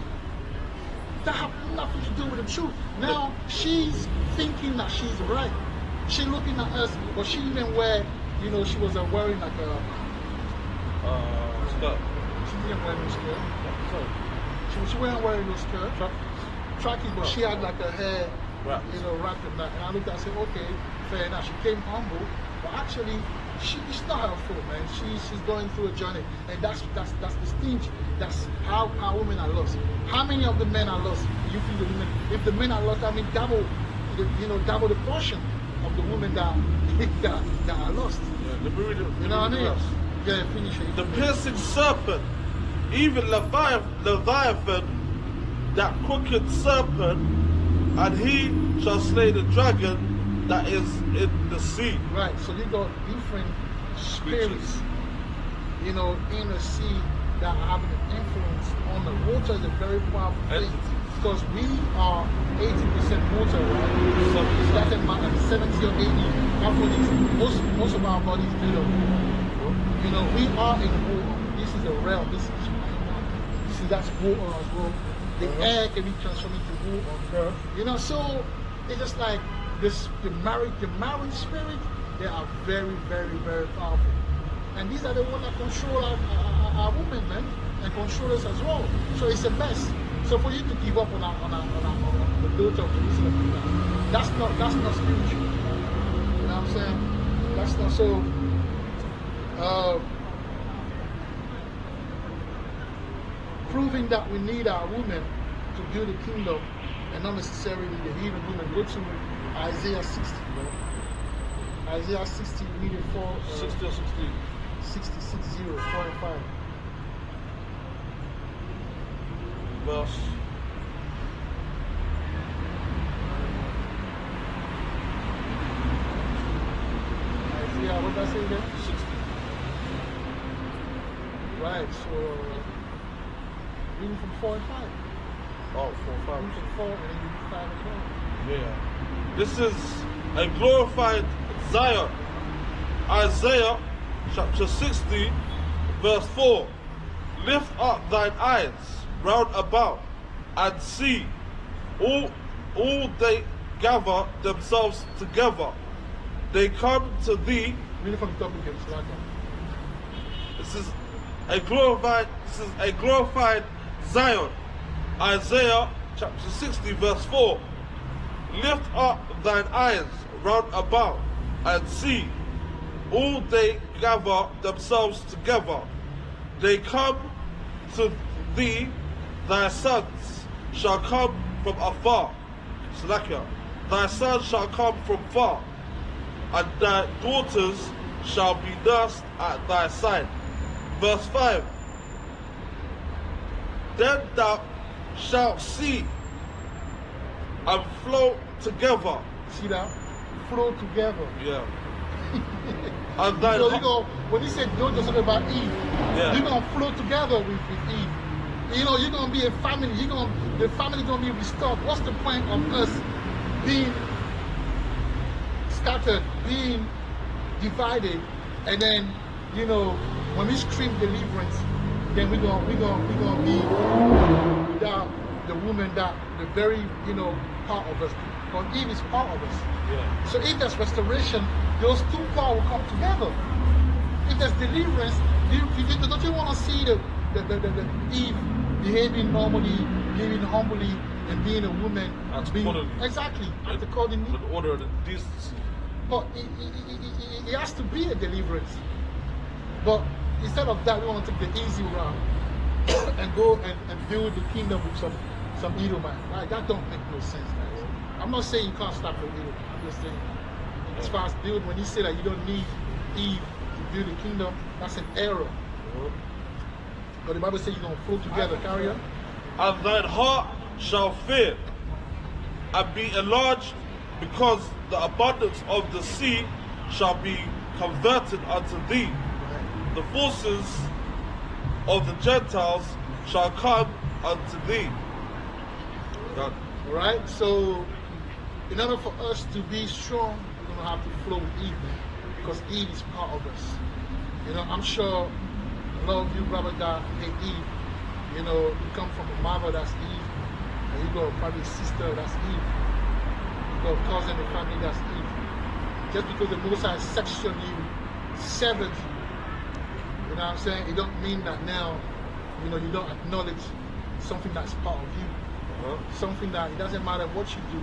Speaker 4: That have nothing to do with the truth. Now she's thinking that she's right. She looking at us, but she even wear, she was wearing like a
Speaker 5: skirt.
Speaker 4: She didn't wear no skirt. She wasn't wearing no skirt. Tracking, but she had like her hair, wrapped in that. And I looked at her and said, okay, fair enough. She came humble, but actually, it's not her fault, man. She's going through a journey, and that's the stage. That's how women are lost. How many of the men are lost? You think the women? If the men are lost, I mean double the portion of the women that are lost.
Speaker 5: Yeah, let me read it.
Speaker 4: You know what I mean? Yeah, finish it.
Speaker 5: The piercing serpent, even Leviathan, that crooked serpent, and he shall slay the dragon that is in the sea.
Speaker 4: Right, so you got different spirits, in the sea that are having an influence on the water. Is a very powerful thing because we are 80% water, right? So it doesn't matter 70 or 80. Our bodies, most of our bodies made of water. We are in water. This is a realm. That's water as well. The air can be transformed into water. So it's just like this. The married spirit, they are very, very, very powerful. And these are the ones that control our women, man, and control us as well. So it's a mess. So for you to give up on the daughter of Jerusalem, that's not spiritual. You know what I'm saying? That's not so. Proving that we need our women to build a kingdom and not necessarily the heathen women. Go to Isaiah 60, bro. Isaiah 60, we need it for
Speaker 5: 60 or 60?
Speaker 4: 60, 4 and 5.
Speaker 5: Verse.
Speaker 4: Isaiah, what did I say there?
Speaker 5: 60.
Speaker 4: Right, so reading from 4 and 5.
Speaker 5: Oh, 4 and 5.
Speaker 4: Reading from 4 and then you 5 and 12.
Speaker 5: Yeah. This is a glorified Zion. Isaiah chapter 60, verse 4. Lift up thine eyes round about and see. All they gather themselves together. They come to thee.
Speaker 4: Reading from the top again, so
Speaker 5: This is a glorified Zion. Isaiah chapter 60, verse 4. Lift up thine eyes round about and see. All they gather themselves together. They come to thee. Thy sons shall come from afar. Salakia. Thy sons shall come from far, and thy daughters shall be nursed at thy side. Verse 5. Then thou shalt see and flow together.
Speaker 4: See that? Flow together.
Speaker 5: Yeah. And thine
Speaker 4: So when he said don't just talk about Eve, you're gonna flow together with Eve. You're gonna be a family. The family gonna be restored. What's the point of us being scattered, being divided, and then when we scream deliverance, then we're gonna be without the woman that the very part of us. Because Eve is part of us.
Speaker 5: Yeah.
Speaker 4: So if there's restoration, those two parts will come together. If there's deliverance, don't you want to see the Eve behaving normally, living humbly, and being a woman? Exactly. Accordingly.
Speaker 5: With order and decency.
Speaker 4: But it has to be a deliverance. But instead of that, we want to take the easy route and go and build the kingdom with some Edomite. Right? That don't make no sense, guys. I'm not saying you can't stop the Edom. I'm just saying, as far as build, when you say that you don't need Eve to build the kingdom, that's an error. But the Bible says you're going to flow together. Carry on.
Speaker 5: And thine heart shall fear and be enlarged, because the abundance of the sea shall be converted unto thee. The forces of the Gentiles shall come unto thee. Done.
Speaker 4: All right. So, in order for us to be strong, we're going to have to flow with Eve, man, because Eve is part of us. You know, I'm sure a lot of you, brother, that hate Eve. You know, you come from a mother that's Eve, and you got probably a sister that's Eve. You got a cousin in the family that's Eve. Just because the Most High section you, severed you, you know what I'm saying? It don't mean that now, you know, you don't acknowledge something that's part of you. Something that it doesn't matter what you do,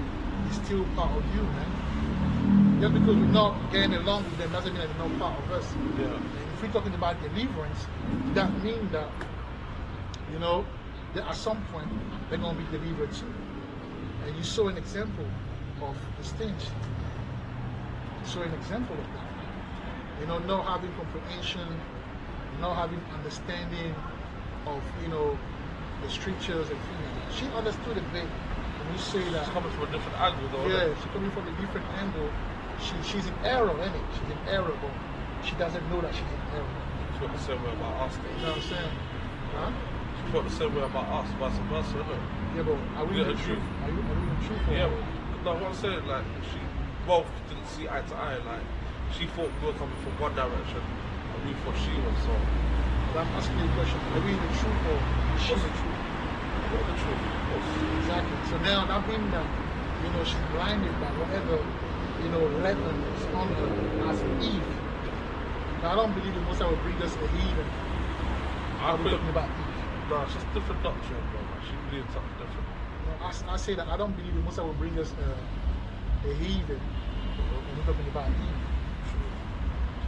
Speaker 4: it's still part of you, man. Just because we're not getting along with them doesn't mean that they're not part of us.
Speaker 5: Yeah.
Speaker 4: And if we're talking about deliverance, that means that, you know, that at some point they're going to be delivered too. And you saw an example of the stage. You saw an example of that. You know, not having comprehension, not having understanding of, you know, the scriptures and things. She understood a bit. When you say that,
Speaker 5: She's coming from a different angle, though.
Speaker 4: yeah, she's coming from a different angle. She's in error, isn't it? She's in error, but she doesn't know that she's in error.
Speaker 5: She felt the same way about us, though.
Speaker 4: You know what I'm saying? Huh?
Speaker 5: She felt the same way about us, vice versa, isn't it?
Speaker 4: Yeah, but are we
Speaker 5: Yeah,
Speaker 4: in the
Speaker 5: the
Speaker 4: truth?
Speaker 5: truth.
Speaker 4: Are you in the truth? Or
Speaker 5: Yeah, no, what I'm saying, like, she both didn't see eye to eye. Like, she thought we were coming from one direction, and we thought she was. So,
Speaker 4: But I'm asking you a question. Are we in the truth or is she in the truth?
Speaker 5: what the truth?
Speaker 4: Exactly. So now that means that, you know, she's blinded by whatever, you know, leaven is on her as Eve. Now I don't believe the Most High will bring us a heathen.
Speaker 5: I
Speaker 4: We're
Speaker 5: think,
Speaker 4: talking about Eve.
Speaker 5: no, it's just different doctrine, bro. She believes something different.
Speaker 4: You know, I say that I don't believe the Most High will bring us a heathen. We're talking about Eve. You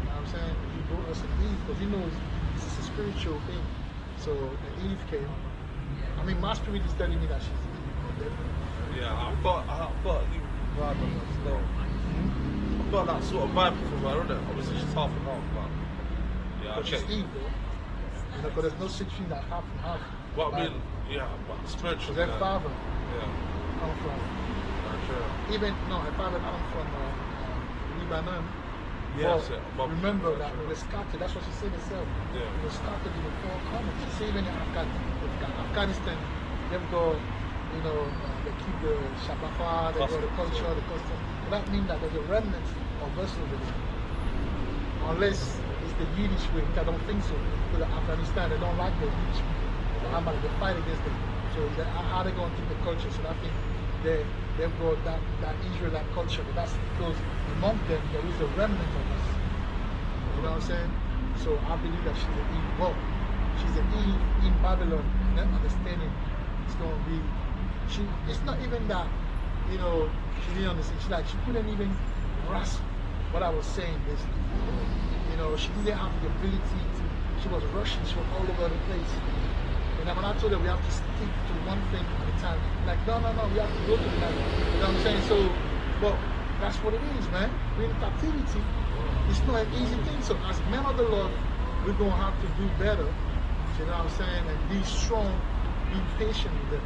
Speaker 4: know what I'm saying? He brought us an Eve because he knows this is a spiritual thing. So the Eve came. I mean, my spirit is telling me that she's Eve.
Speaker 5: Yeah, I've got you vibe on her still. I've got that sort of vibe from her, innit? Obviously, she's half and half, but yeah,
Speaker 4: But she's
Speaker 5: okay.
Speaker 4: Eve, though. You know, because there's no such thing that half and half.
Speaker 5: Well, I mean, yeah, but spiritually,
Speaker 4: Because her father
Speaker 5: yeah,
Speaker 4: come from,
Speaker 5: Nigeria.
Speaker 4: even, no, her father come from Lebanon.
Speaker 5: Yes,
Speaker 4: But remember that we were scattered, that's what she said herself.
Speaker 5: Yeah.
Speaker 4: We were scattered in the four corners. She said even in Afghanistan, they've got, you know, they keep the Shabbat, they got the culture, the custom. But that means that there's a remnant of us over there. Unless it's the Yiddish way, which I don't think so. Because Afghanistan, they don't like the Yiddish people. They fight against them. So how they going to keep the culture? So I think they've got that Israelite culture. But that's because among them there is a remnant of us. You know what I'm saying? So I believe that she's an Eve. Well, she's an Eve in Babylon. And that understanding is going to be. It's not even that, you know, she didn't understand. She couldn't even grasp what I was saying, basically. You know, she didn't have the ability to. She was rushing. She was all over the place. And when I told her we have to stick to one thing at a time, like, no, we have to go to the next. You know what I'm saying? So, but that's what it is, man. We're in captivity. It's not an easy thing. So, as men of the Lord, we're going to have to do better. You know what I'm saying? And be strong, be patient with them.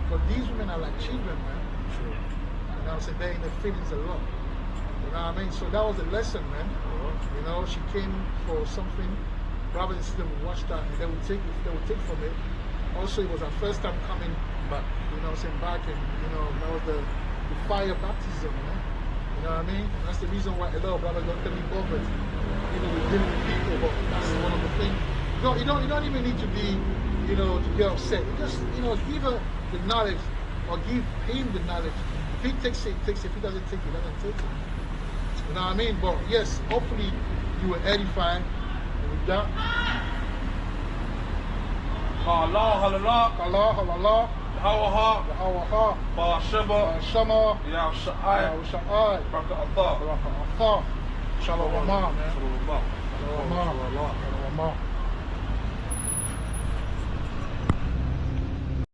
Speaker 4: Because these women are like children, man.
Speaker 5: True.
Speaker 4: You know what I'm saying? They're in their feelings a lot. You know what I mean? So that was a lesson, man. You know, she came for something. Brothers and sisters would watch that and they would take from it. Also, it was her first time coming back, you know what I'm saying, back, and you know, that was the fire baptism, man. You know what I mean? And that's the reason why a lot of brothers don't get involved, you know, with dealing with people, but that's one of the things. You don't even need to be, you know, to get upset. You just, you know, give her the knowledge or give him the knowledge. If he takes it, he takes it. If he doesn't take it, he doesn't take it. You know what I mean? But yes, hopefully you will edify. And with that, Allah, Hawaha, Shama, Sha'ai, Shalom, man. Shalom. Mark.